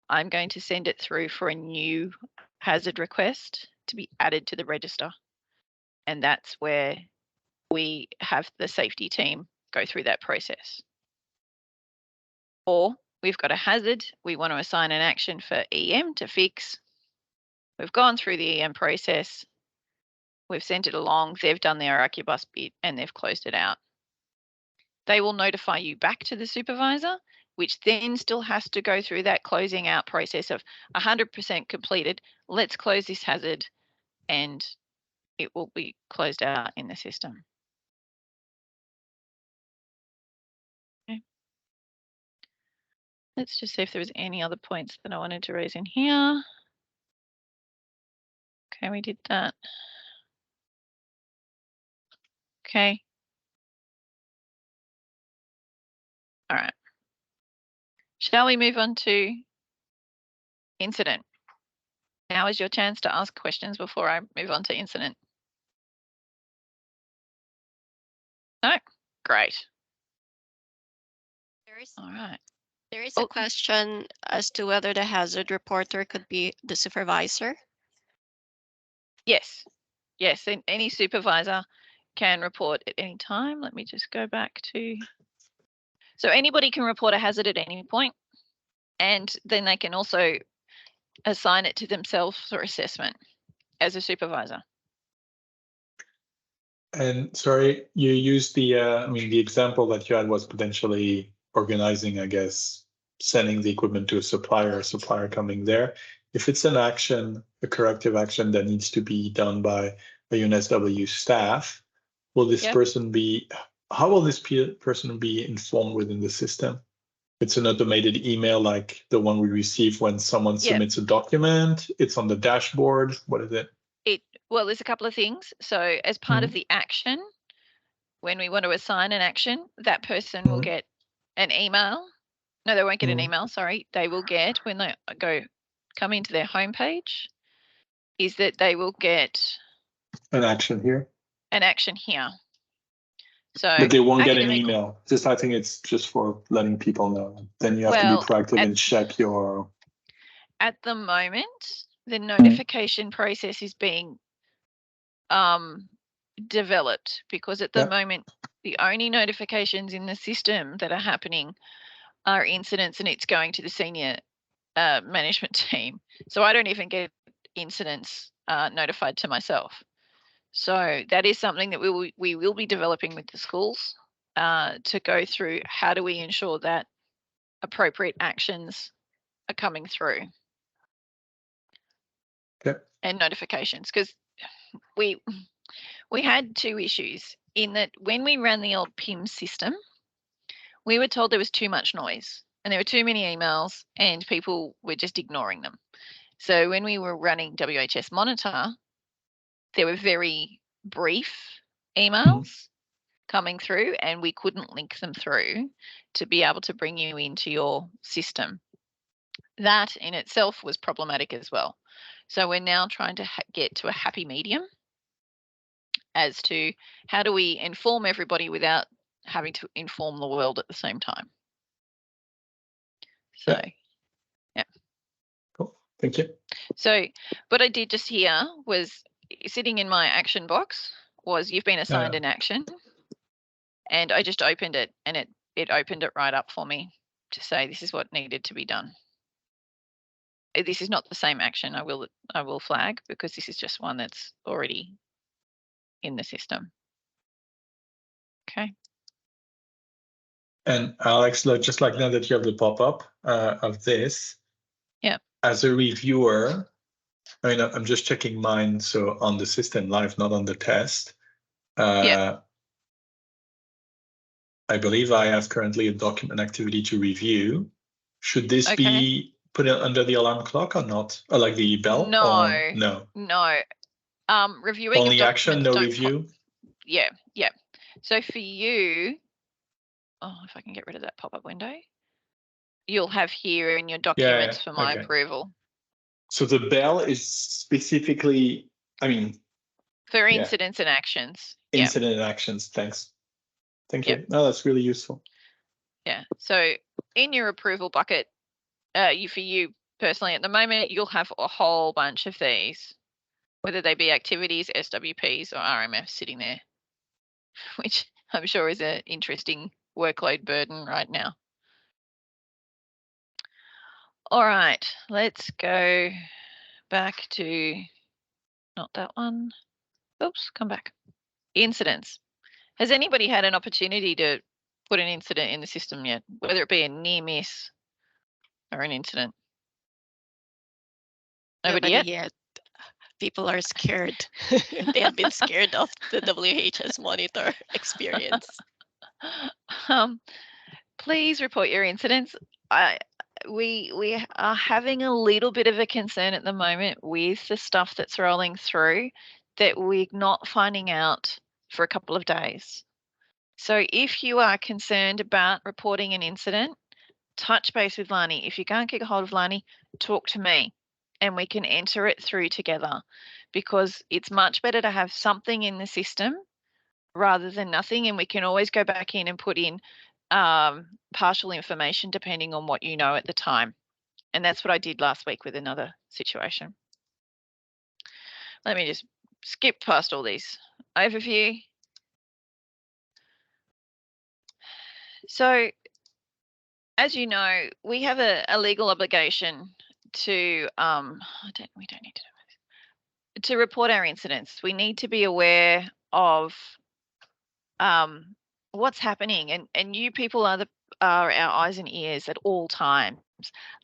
I'm going to send it through for a new hazard request to be added to the register. And that's where we have the safety team go through that process. Or we've got a hazard, we want to assign an action for EM to fix. We've gone through the EM process, we've sent it along, they've done their Arquibus bit and they've closed it out. They will notify you back to the supervisor, which then still has to go through that closing out process of 100% completed. Let's close this hazard and it will be closed out in the system. Okay. Let's just see if there was any other points that I wanted to raise in here. Okay, we did that. Okay. All right. Shall we move on to incident? Now is your chance to ask questions before I move on to incident. No? Great. All right. There is a question as to whether the hazard reporter could be the supervisor. Yes. Yes, and any supervisor can report at any time. Let me just go back to. So anybody can report a hazard at any point, and then they can also assign it to themselves for assessment as a supervisor. And sorry, you used the, the example that you had was potentially organizing, I guess, sending the equipment to a supplier coming there. If it's an action, a corrective action that needs to be done by a UNSW staff, will this person be, how will this person be informed within the system? It's an automated email like the one we receive when someone submits a document. It's on the dashboard. What is it? Well, there's a couple of things. So as part of the action, when we want to assign an action, that person will get an email. No, they won't get an email, sorry. They will get, when they come into their homepage, is that they will get An action here. an action here. So But they won't get an email. Just I think it's just for letting people know. Then you have to be proactive and check your. At the moment, the notification process is being developed, because at the moment, the only notifications in the system that are happening are incidents, and it's going to the senior management team. So I don't even get incidents notified to myself. So that is something that we will be developing with the schools to go through. How do we ensure that appropriate actions are coming through? And notifications, because we had two issues in that when we ran the old PIM system, we were told there was too much noise and there were too many emails and people were just ignoring them. So when we were running WHS Monitor, there were very brief emails coming through and we couldn't link them through to be able to bring you into your system. That in itself was problematic as well. So we're now trying to get to a happy medium as to how do we inform everybody without having to inform the world at the same time. So, yeah. Cool. Thank you. So what I did just here was sitting in my action box was you've been assigned an action, and I just opened it and it opened it right up for me to say this is what needed to be done. This is not the same action, I will flag, because this is just one that's already in the system. Okay. And Alex, just like now that you have the pop-up of this, as a reviewer, I mean, I'm just checking mine, so on the system live, not on the test. I believe I have currently a document activity to review. Should this be put under the alarm clock or not? Or like the bell? No. Or no. No. Reviewing only action, no review? Yeah. So for you, if I can get rid of that pop-up window, you'll have here in your documents for my approval. So the bell is specifically, I mean, for incidents and actions. Incident and actions. Thanks. Thank you. No, that's really useful. Yeah. So in your approval bucket, for you personally at the moment, you'll have a whole bunch of these, whether they be activities, SWPs, or RMFs sitting there, which I'm sure is an interesting workload burden right now. All right, let's go back to, not that one. Oops, come back. Incidents. Has anybody had an opportunity to put an incident in the system yet, whether it be a near miss or an incident? Nobody yet? People are scared. They have been scared of the WHS Monitor experience. Please report your incidents. We are having a little bit of a concern at the moment with the stuff that's rolling through that we're not finding out for a couple of days. So if you are concerned about reporting an incident, touch base with Lani. If you can't get a hold of Lani, talk to me and we can enter it through together, because it's much better to have something in the system rather than nothing, and we can always go back in and put in partial information depending on what you know at the time. And that's what I did last week with another situation. Let me just skip past all these. Overview. So as you know, we have a legal obligation to we don't need to report our incidents. We need to be aware of what's happening, and you people are our eyes and ears at all times.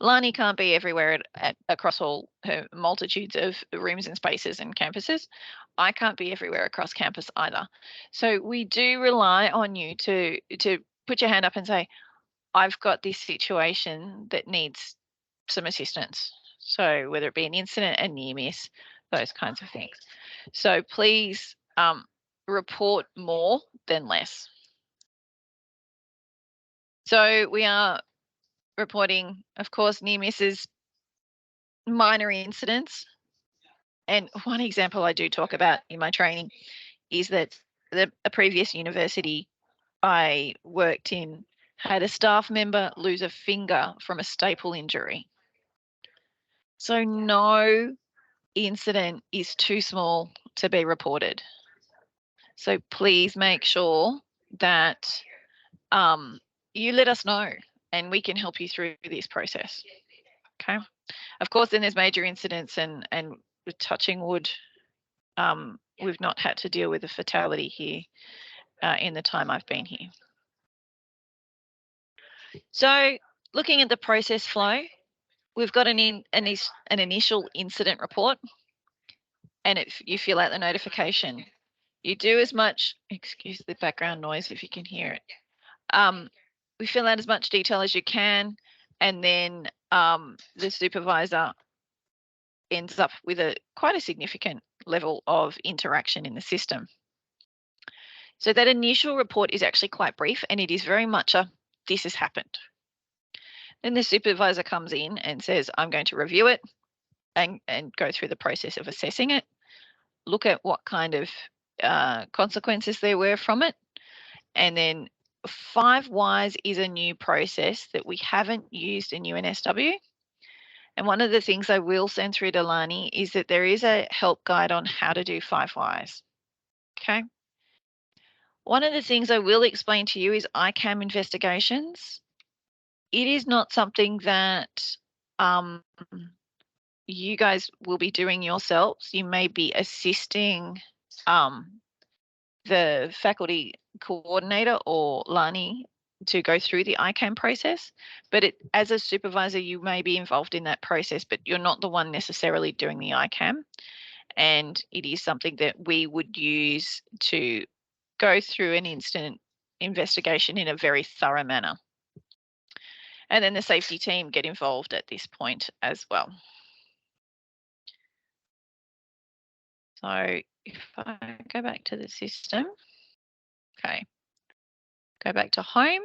Lani can't be everywhere across all her multitudes of rooms and spaces and campuses. I can't be everywhere across campus either. So we do rely on you to put your hand up and say, I've got this situation that needs some assistance. So whether it be an incident, a near miss, those kinds of things. So please report more than less. So we are reporting, of course, near misses, minor incidents. And one example I do talk about in my training is that a previous university I worked in had a staff member lose a finger from a staple injury. So no incident is too small to be reported. So please make sure that you let us know and we can help you through this process. Okay. Of course, then there's major incidents and with touching wood, we've not had to deal with a fatality here in the time I've been here. So looking at the process flow, we've got an initial incident report, and if you fill out the notification, you do as much, excuse the background noise if you can hear it. We fill out as much detail as you can, and then the supervisor ends up with quite a significant level of interaction in the system. So that initial report is actually quite brief, and it is very much a this has happened. Then the supervisor comes in and says, I'm going to review it and go through the process of assessing it, look at what kind of consequences there were from it. And then 5 whys is a new process that we haven't used in UNSW. And one of the things I will send through to Lani is that there is a help guide on how to do 5 whys. Okay. One of the things I will explain to you is ICAM investigations. It is not something that you guys will be doing yourselves. You may be assisting the faculty coordinator or Lani to go through the ICAM process, but as a supervisor, you may be involved in that process, but you're not the one necessarily doing the ICAM. And it is something that we would use to go through an incident investigation in a very thorough manner. And then the safety team get involved at this point as well. So if I go back to the system, okay, go back to home.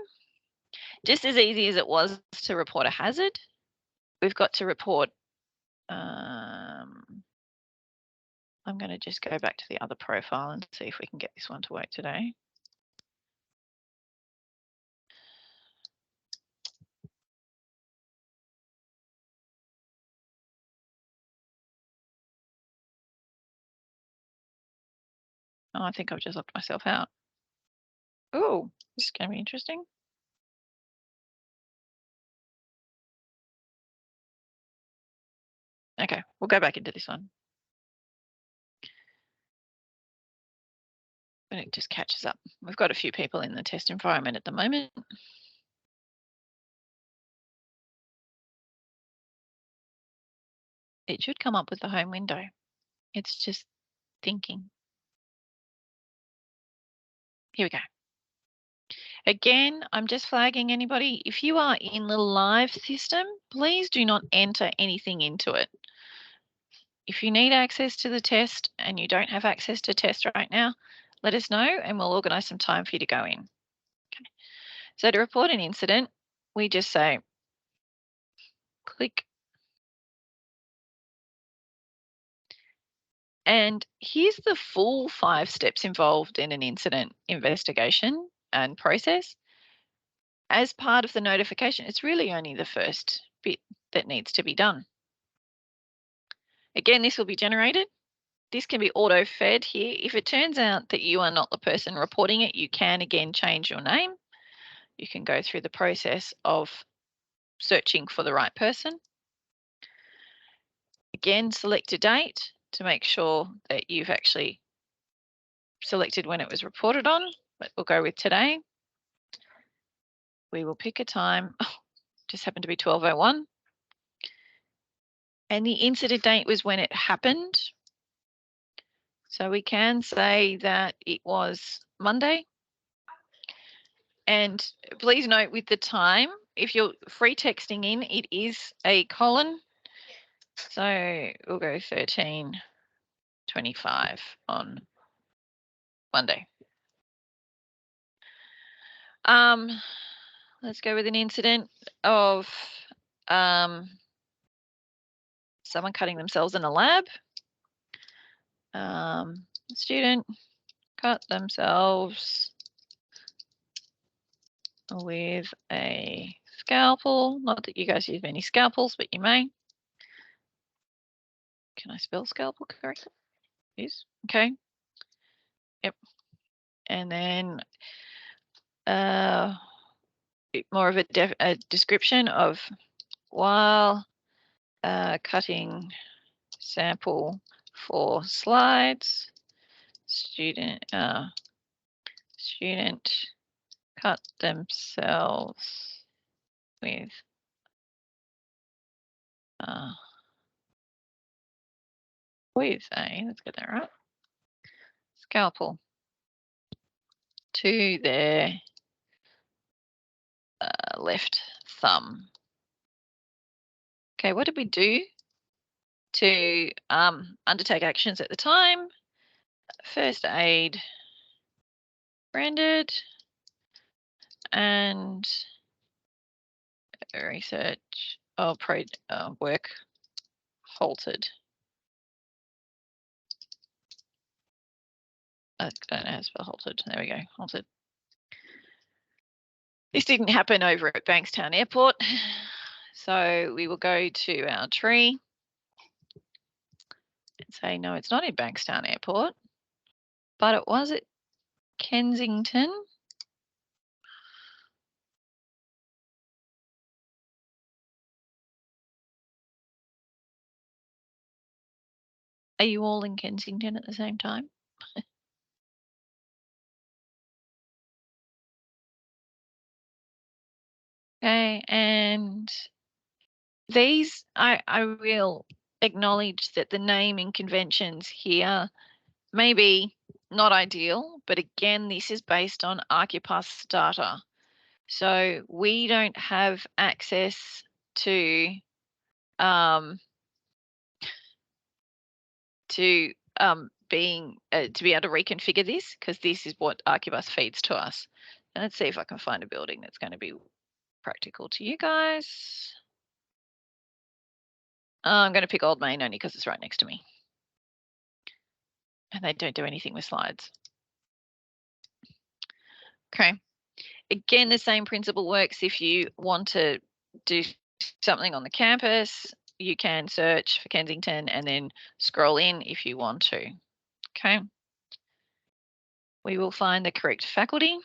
Just as easy as it was to report a hazard, we've got to report, I'm going to just go back to the other profile and see if we can get this one to work today. Oh, I think I've just locked myself out. Oh, this is going to be interesting. Okay, we'll go back into this one. And it just catches up. We've got a few people in the test environment at the moment. It should come up with the home window. It's just thinking. Here we go. Again, I'm just flagging anybody. If you are in the live system, please do not enter anything into it. If you need access to the test and you don't have access to test right now, let us know and we'll organise some time for you to go in. Okay. So to report an incident, we just say, click. And here's the full 5 steps involved in an incident investigation and process. As part of the notification, it's really only the first bit that needs to be done. Again, this will be generated. This can be auto-fed here. If it turns out that you are not the person reporting it, you can again change your name. You can go through the process of searching for the right person. Again, select a date to make sure that you've actually selected when it was reported on, but we'll go with today. We will pick a time, just happened to be 12:01. And the incident date was when it happened. So we can say that it was Monday. And please note with the time, if you're free texting in, it is a colon. So we'll go 13:20. 25 on Monday. Let's go with an incident of someone cutting themselves in a lab. Student cut themselves with a scalpel. Not that you guys use many scalpels, but you may. Can I spell scalpel correctly? Yes. Okay. Yep. And then more of a description of while cutting sample for slides, student cut themselves with let's get that right, scalpel to their left thumb. Okay, what did we do to undertake actions at the time? First aid rendered and research work halted. I don't know how to spell halted. There we go, halted. This didn't happen over at Bankstown Airport, so we will go to our tree and say, no, it's not in Bankstown Airport, but it was at Kensington. Are you all in Kensington at the same time? Okay, and these, I will acknowledge that the naming conventions here may be not ideal, but again, this is based on Archipus data. So we don't have access to to be able to reconfigure this, because this is what Archibus feeds to us. And let's see if I can find a building that's going to be practical to you guys. I'm going to pick Old Main only because it's right next to me. And they don't do anything with slides. Okay. Again, the same principle works if you want to do something on the campus. You can search for Kensington and then scroll in if you want to. Okay. We will find the correct faculty.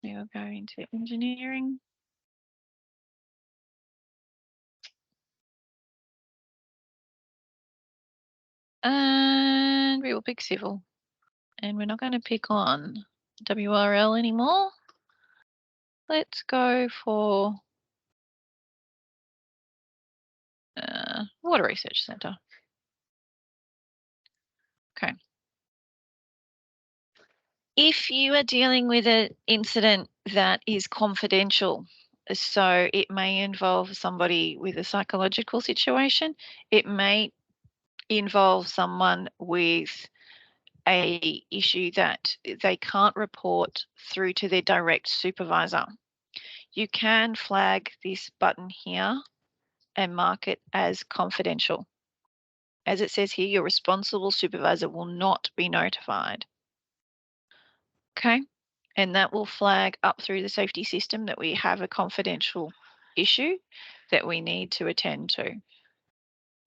We will go into engineering. And we will pick civil. And we're not going to pick on WRL anymore. Let's go for Water Research Centre. Okay. If you are dealing with an incident that is confidential, so it may involve somebody with a psychological situation, it may involve someone with a issue that they can't report through to their direct supervisor. You can flag this button here and mark it as confidential. As it says here, your responsible supervisor will not be notified. Okay, and that will flag up through the safety system that we have a confidential issue that we need to attend to.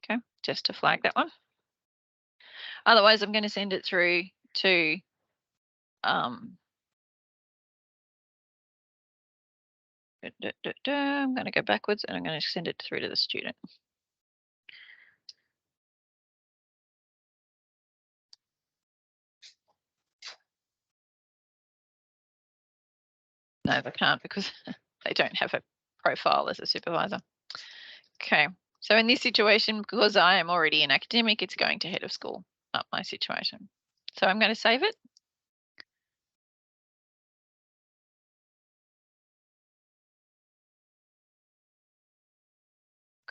Okay, just to flag that one. Otherwise, I'm going to send it through to I'm going to go backwards and I'm going to send it through to the student. No, they can't because they don't have a profile as a supervisor. Okay, So in this situation, because I am already an academic, it's going to head of school, not my situation. So I'm going to save it.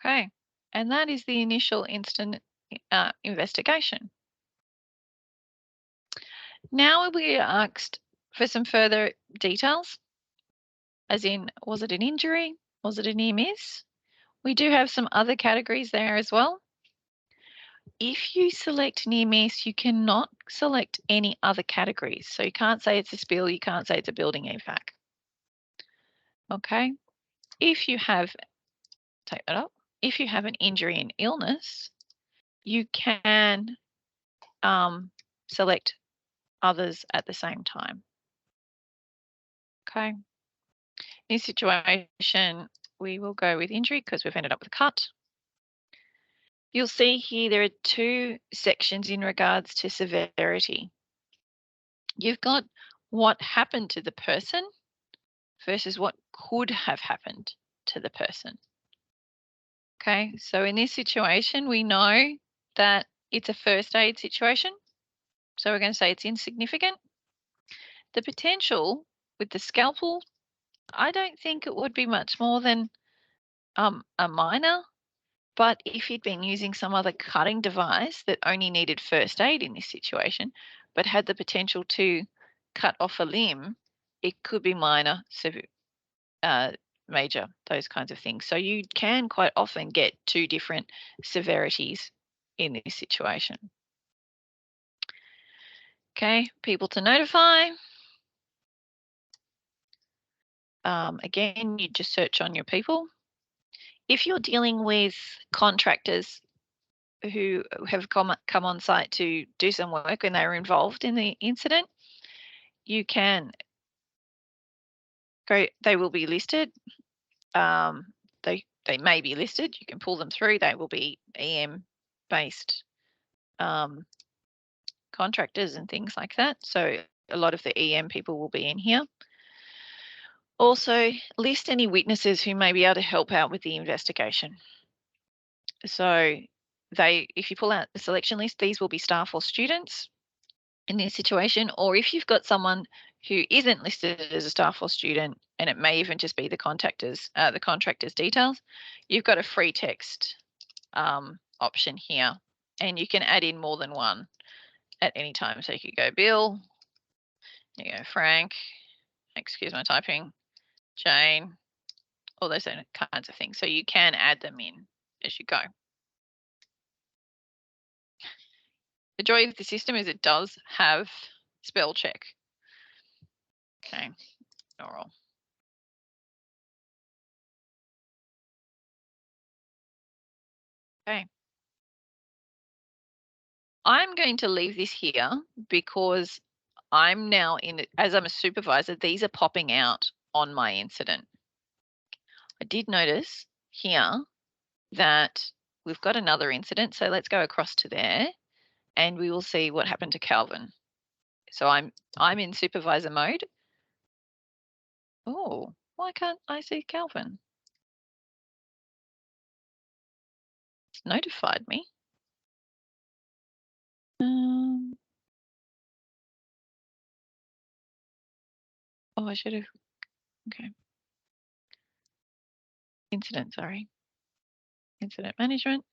Okay, and that is the initial instant investigation. Now we are asked for some further details, as in, was it an injury? Was it a near miss? We do have some other categories there as well. If you select near miss, you cannot select any other categories. So you can't say it's a spill, you can't say it's a building HVAC. Okay, if you have, take that up, if you have an injury and illness, you can select others at the same time. Okay, in this situation, we will go with injury because we've ended up with a cut. You'll see here there are two sections in regards to severity. You've got what happened to the person versus what could have happened to the person. Okay, so in this situation, we know that it's a first aid situation. So we're going to say it's insignificant. The potential with the scalpel, I don't think it would be much more than a minor. But if he'd been using some other cutting device that only needed first aid in this situation, but had the potential to cut off a limb, it could be minor, major, those kinds of things. So you can quite often get two different severities in this situation. Okay, people to notify. Again, you just search on your people. If you're dealing with contractors who have come on site to do some work and they were involved in the incident, you can go, they will be listed. They may be listed. You can pull them through. They will be EM based contractors and things like that. So a lot of the EM people will be in here. Also, list any witnesses who may be able to help out with the investigation. So if you pull out the selection list, these will be staff or students in this situation, or if you've got someone who isn't listed as a staff or student, and it may even just be the contractor's details, you've got a free text option here, and you can add in more than one at any time. So you could go Bill, you go Frank, excuse my typing, Jane, all those kinds of things. So you can add them in as you go. The joy of the system is it does have spell check. Okay, oral. Okay. I'm going to leave this here because I'm now as I'm a supervisor, these are popping out on my incident. I did notice here that we've got another incident. So let's go across to there and we will see what happened to Calvin. So I'm in supervisor mode. Oh, why can't I see Calvin? It's notified me. Oh, I should have. Okay. Incident, sorry. Incident management.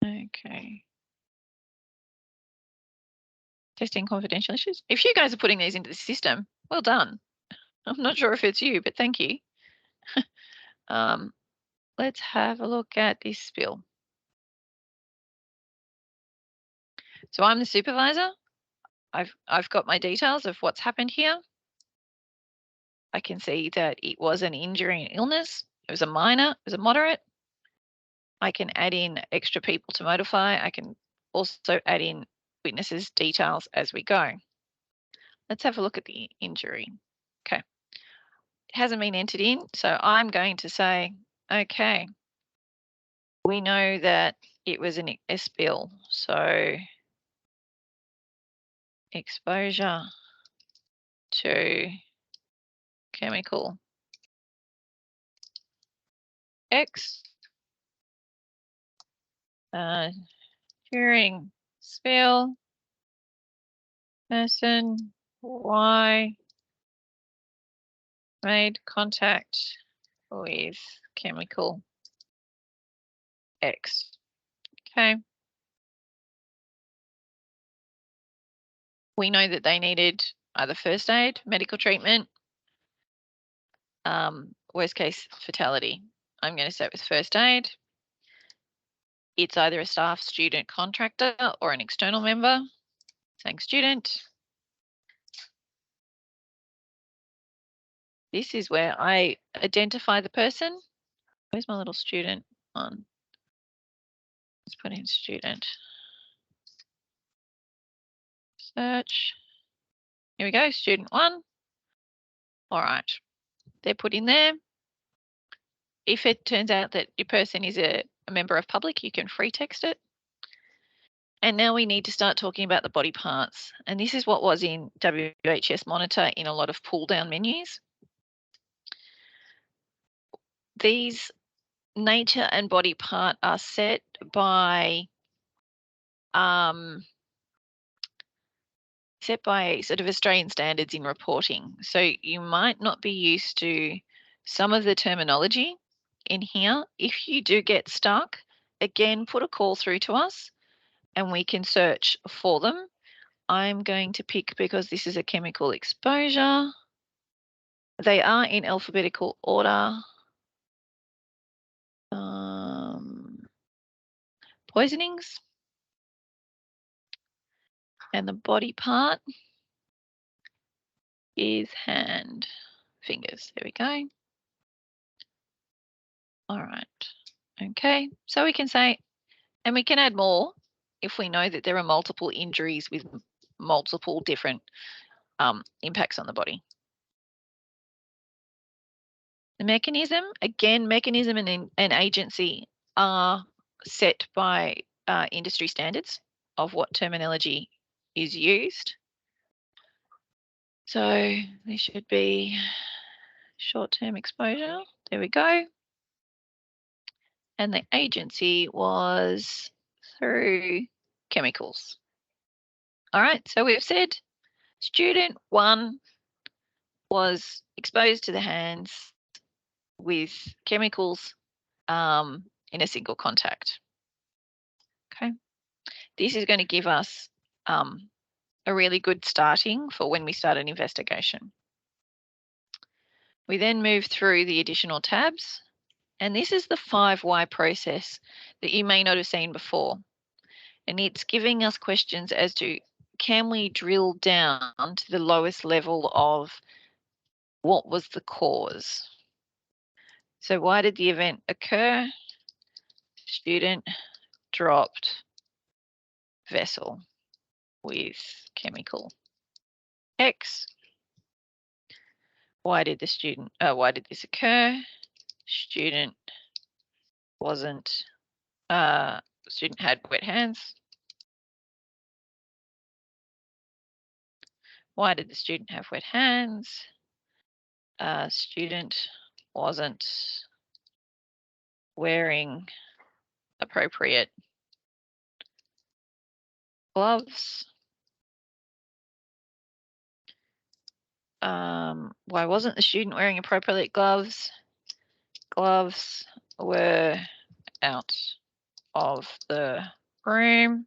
Okay. Testing confidential issues. If you guys are putting these into the system, well done. I'm not sure if it's you, but thank you. Let's have a look at this spill. So I'm the supervisor. I've got my details of what's happened here. I can see that it was an injury and illness. It was a minor, it was a moderate. I can add in extra people to notify. I can also add in witnesses' details as we go. Let's have a look at the injury. Okay. It hasn't been entered in, so I'm going to say, okay, we know that it was a spill. So exposure to chemical X during spill, person Y made contact with chemical X. Okay. We know that they needed either first aid, medical treatment, worst case fatality. I'm going to start with first aid. It's either a staff, student, contractor, or an external member. Saying student. This is where I identify the person. Where's my little student on? Let's put in student. Search. Here we go, student 1. All right, they're put in there. If it turns out that your person is a member of public, you can free text it. And now we need to start talking about the body parts. And this is what was in WHS Monitor in a lot of pull down menus. These nature and body part are set by sort of Australian standards in reporting. So you might not be used to some of the terminology in here. If you do get stuck, again, put a call through to us and we can search for them. I'm going to pick, because this is a chemical exposure, they are in alphabetical order. Poisonings. And the body part is hand, fingers. There we go. All right. Okay. So we can say, and we can add more if we know that there are multiple injuries with multiple different impacts on the body. The mechanism, again, mechanism and agency are set by industry standards of what terminology is used. So there should be short-term exposure. There we go. And the agency was through chemicals. All right, so we've said student 1 was exposed to the hands with chemicals in a single contact. Okay, this is going to give us a really good starting for when we start an investigation. We then move through the additional tabs, and this is the 5 why process that you may not have seen before. And it's giving us questions as to, can we drill down to the lowest level of what was the cause? So why did the event occur? Student dropped vessel with chemical X. Why did this occur? Student had wet hands. Why did the student have wet hands? Student wasn't wearing appropriate gloves. Why wasn't the student wearing appropriate gloves? Gloves were out of the room.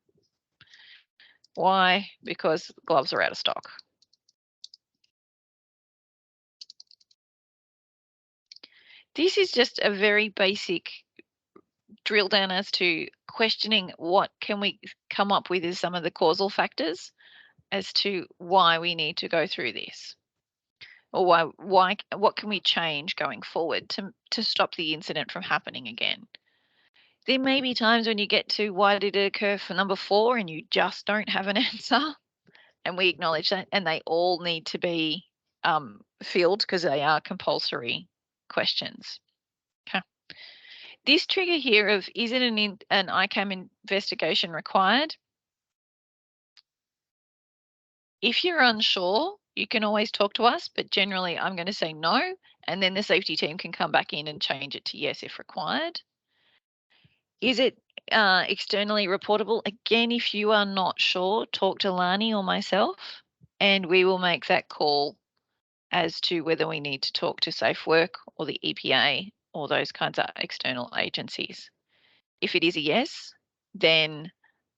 Why? Because gloves are out of stock. This is just a very basic drill down as to questioning what can we come up with as some of the causal factors as to why we need to go through this, or what can we change going forward to stop the incident from happening again. There may be times when you get to why did it occur for number 4 and you just don't have an answer, and we acknowledge that, and they all need to be filled because they are compulsory questions. Okay. This trigger here of, is it an ICAM investigation required? If you're unsure, you can always talk to us, but generally I'm going to say no, and then the safety team can come back in and change it to yes if required. Is it externally reportable? Again, if you are not sure, talk to Lani or myself, and we will make that call as to whether we need to talk to SafeWork or the EPA or those kinds of external agencies. If it is a yes, then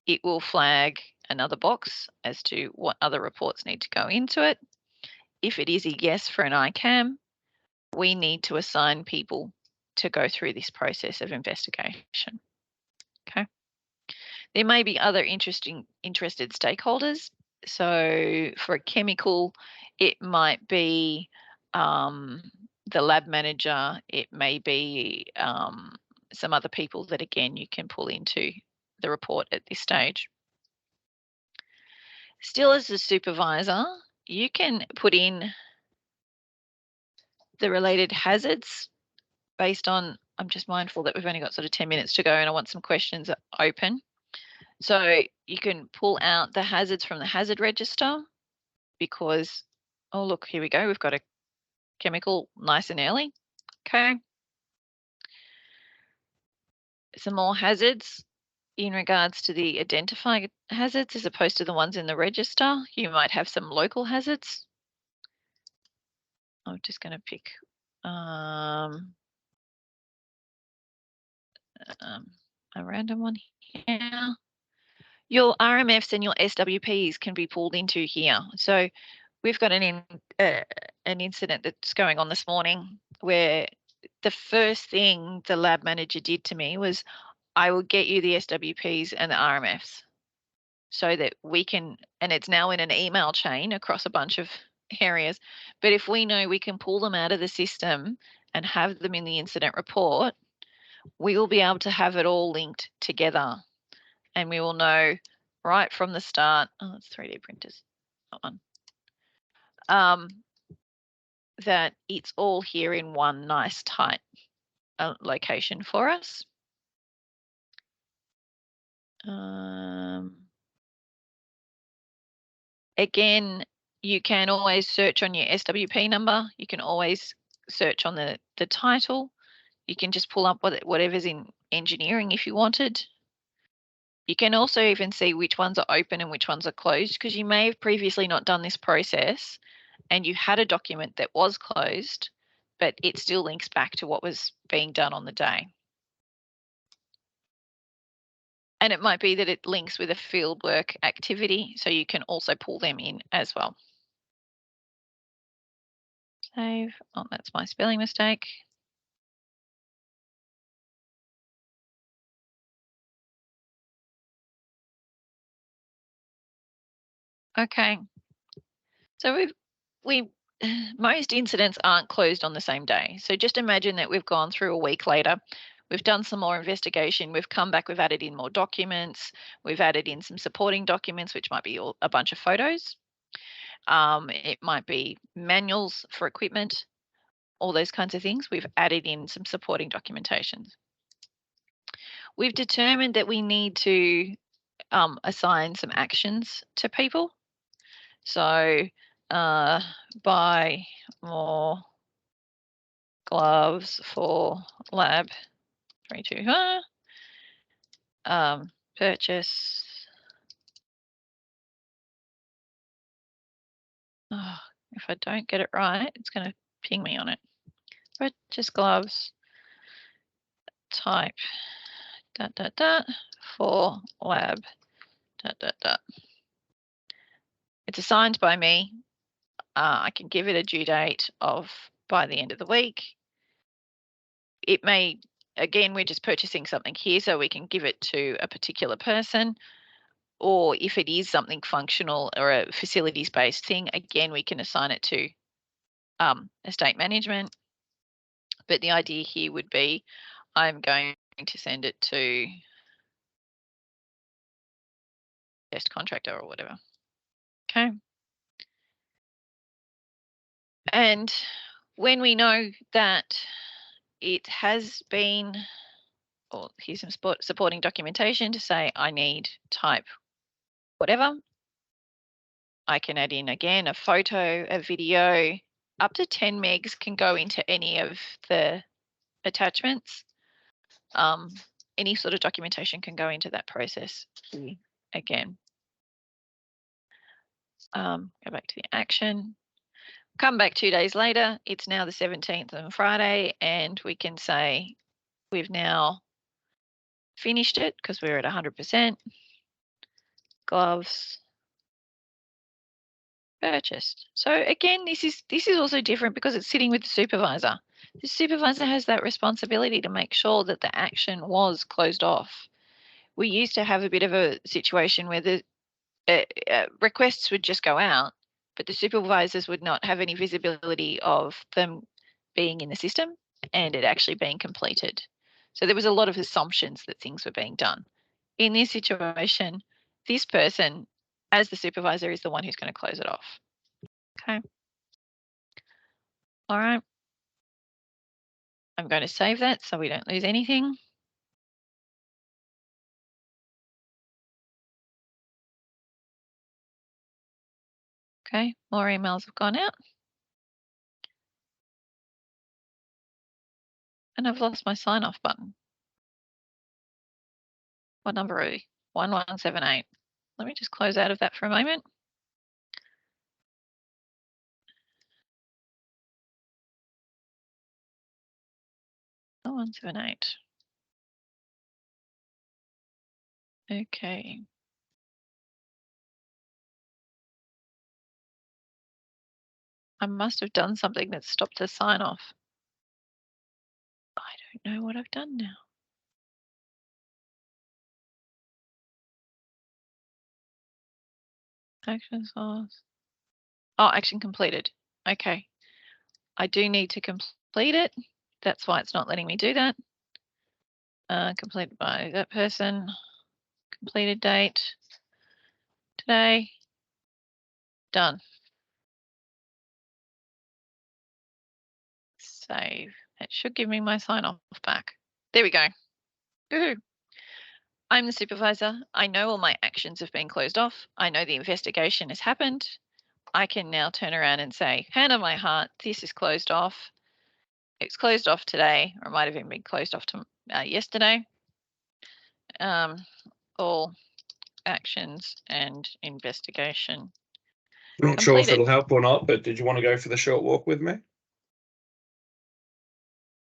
it will flag another box as to what other reports need to go into it. If it is a yes for an ICAM, we need to assign people to go through this process of investigation. Okay. There may be other interested stakeholders. So for a chemical, it might be the lab manager, it may be some other people that, again, you can pull into the report at this stage. Still, as a supervisor, you can put in the related hazards based on, I'm just mindful that we've only got sort of 10 minutes to go and I want some questions open. So you can pull out the hazards from the hazard register because, oh, look, here we go. We've got a chemical nice and early. Okay. Some more hazards in regards to the identified hazards as opposed to the ones in the register. You might have some local hazards. I'm just going to pick a random one here. Your RMFs and your SWPs can be pulled into here. So we've got an incident that's going on this morning where the first thing the lab manager did to me was, I will get you the SWPs and the RMFs so that we can, and it's now in an email chain across a bunch of areas, but if we know we can pull them out of the system and have them in the incident report, we will be able to have it all linked together. And we will know right from the start, oh, it's 3D printers, that one, that it's all here in one nice tight location for us. Again, you can always search on your SWP number. You can always search on the title. You can just pull up whatever's in engineering if you wanted. You can also even see which ones are open and which ones are closed, because you may have previously not done this process and you had a document that was closed, but it still links back to what was being done on the day. And it might be that it links with a fieldwork activity, so you can also pull them in as well. Save. Oh, that's my spelling mistake. Okay. So most incidents aren't closed on the same day. So just imagine that we've gone through a week later. We've done some more investigation. We've come back, we've added in more documents. We've added in some supporting documents, which might be a bunch of photos. It might be manuals for equipment, all those kinds of things. We've added in some supporting documentation. We've determined that we need to assign some actions to people. So buy more gloves for lab 32. Purchase. Oh, if I don't get it right, it's going to ping me on it. Purchase gloves type for lab . It's assigned by me. I can give it a due date of by the end of the week. It may, again, we're just purchasing something here, so we can give it to a particular person. Or if it is something functional or a facilities-based thing, again, we can assign it to estate management. But the idea here would be I'm going to send it to guest contractor or whatever. Okay. And when we know that it has been, or here's some supporting documentation to say I need type whatever, I can add in again a photo, a video. Up to 10 megs can go into any of the attachments. Any sort of documentation can go into that process again. Go back to the action. Come back 2 days later. It's now the 17th on Friday, and we can say we've now finished it because we're at 100%. Gloves purchased. So again, this is also different because it's sitting with the supervisor. The supervisor has that responsibility to make sure that the action was closed off. We used to have a bit of a situation where the requests would just go out, but the supervisors would not have any visibility of them being in the system and it actually being completed. So there was a lot of assumptions that things were being done. In this situation, this person, as the supervisor, is the one who's going to close it off. Okay. All right. I'm going to save that so we don't lose anything. Okay, more emails have gone out. And I've lost my sign off button. What number are we? 1178. Let me just close out of that for a moment. Oh, 178. Okay. I must have done something that stopped the sign off. I don't know what I've done now. Action source. Oh, action completed. Okay. I do need to complete it. That's why it's not letting me do that. Completed by that person. Completed date. Today. Done. Save. It should give me my sign off back. There we go. Woohoo. I'm the supervisor. I know all my actions have been closed off. I know the investigation has happened. I can now turn around and say, hand on my heart, this is closed off. It's closed off today, or it might have even been closed off to, yesterday. All actions and investigation. I'm not sure if completed. it'll help or not, but did you want to go for the short walk with me?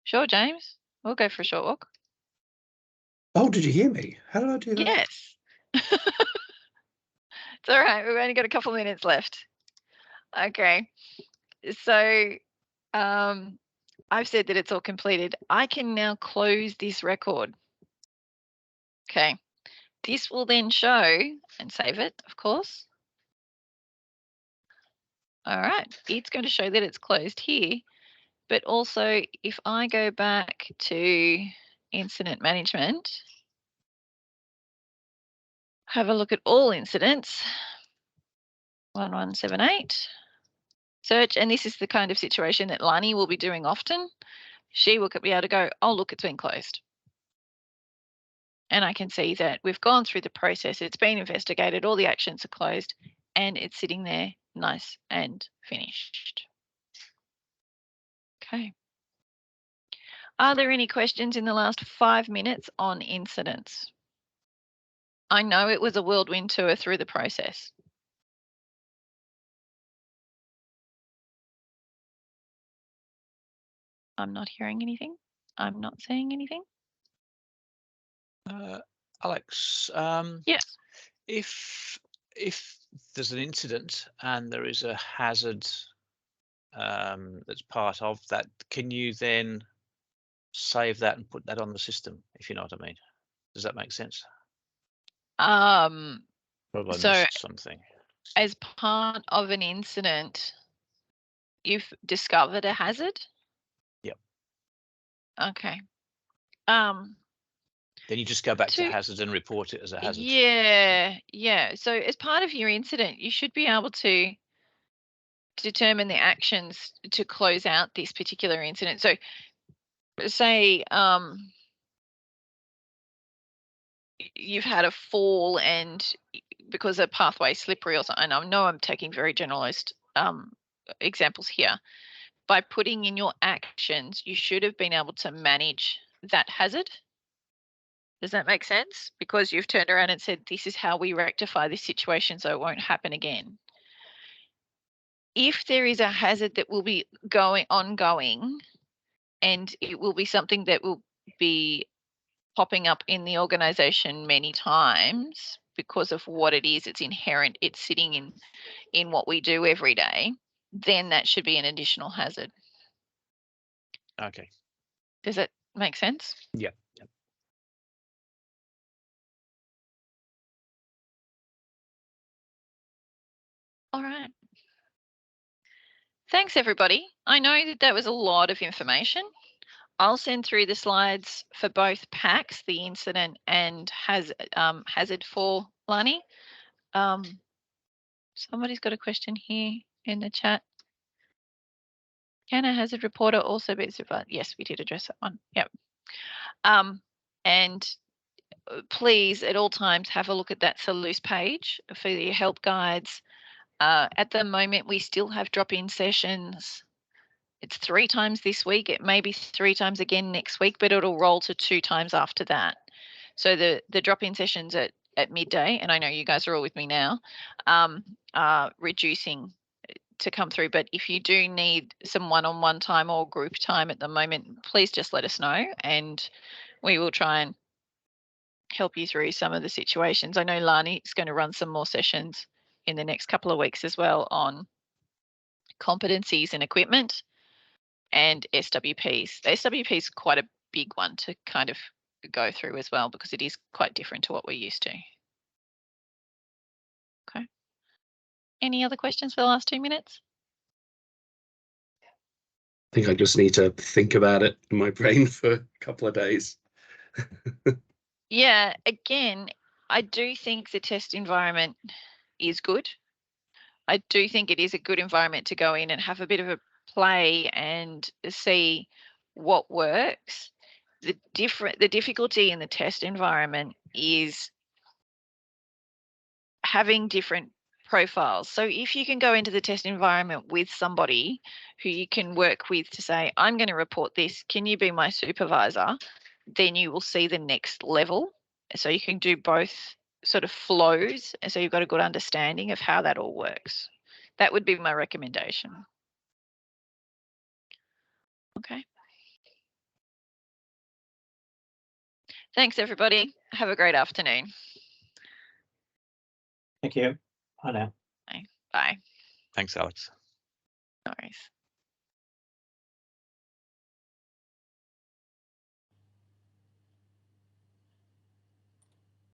Sure, James. We'll go for a short walk. Oh, did you hear me? How did I do that? Yes. It's all right. We've only got a couple of minutes left. Okay. So I've said that it's all completed. I can now close this record. Okay. This will then show, and save it, of course. All right. It's going to show that it's closed here. But also, if I go back to incident management, have a look at all incidents, 1178, search, and this is the kind of situation that Lani will be doing often. She will be able to go, oh, look, it's been closed. And I can see that we've gone through the process, it's been investigated, all the actions are closed, and it's sitting there nice and finished. Okay. Are there any questions in the last 5 minutes on incidents? I know it was a whirlwind tour through the process. I'm not hearing anything. I'm not saying anything. Alex, Yes. if there's an incident and there is a hazard that's part of that, can you then save that and put that on the system, if you know what I mean? Does that make sense? Probably So missed something. as part of an incident, you've discovered a hazard? Yep. Okay. Then you just go back to hazard and report it as a hazard. Yeah. So as part of your incident, you should be able to determine the actions to close out this particular incident. So say you've had a fall and because a pathway is slippery or something. And I know I'm taking very generalized examples here. By putting in your actions, you should have been able to manage that hazard. Does that make sense? Because you've turned around and said, this is how we rectify this situation so it won't happen again. If there is a hazard that will be ongoing, and it will be something that will be popping up in the organization many times because of what it is, it's inherent, it's sitting in what we do every day, then that should be an additional hazard. Okay. Does that make sense? Yeah. All right. Thanks, everybody. I know that was a lot of information. I'll send through the slides for both packs, the incident and hazard for Lani. Somebody's got a question here in the chat. Can a hazard reporter also be supervised? Yes, we did address that one. Yep. And please, at all times, have a look at that Salus page for your help guides. At the moment, we still have drop-in sessions. It's 3 times this week. It may be 3 times again next week, but it'll roll to 2 times after that. So the drop-in sessions at midday, and I know you guys are all with me now, are reducing to come through. But if you do need some one-on-one time or group time at the moment, please just let us know, and we will try and help you through some of the situations. I know Lani is going to run some more sessions in the next couple of weeks as well on competencies and equipment and SWPs. The SWP is quite a big one to kind of go through as well, because it is quite different to what we're used to. Okay. Any other questions for the last 2 minutes? I think I just need to think about it in my brain for a couple of days. Yeah, again, I do think the test environment is good. I do think it is a good environment to go in and have a bit of a play and see what works. The difficulty in the test environment is having different profiles. So if you can go into the test environment with somebody who you can work with to say, I'm going to report this, can you be my supervisor? Then you will see the next level. So you can do both sort of flows. And so you've got a good understanding of how that all works. That would be my recommendation. Okay. Thanks, everybody. Have a great afternoon. Thank you. Bye now. Bye. Thanks, Alex. No worries.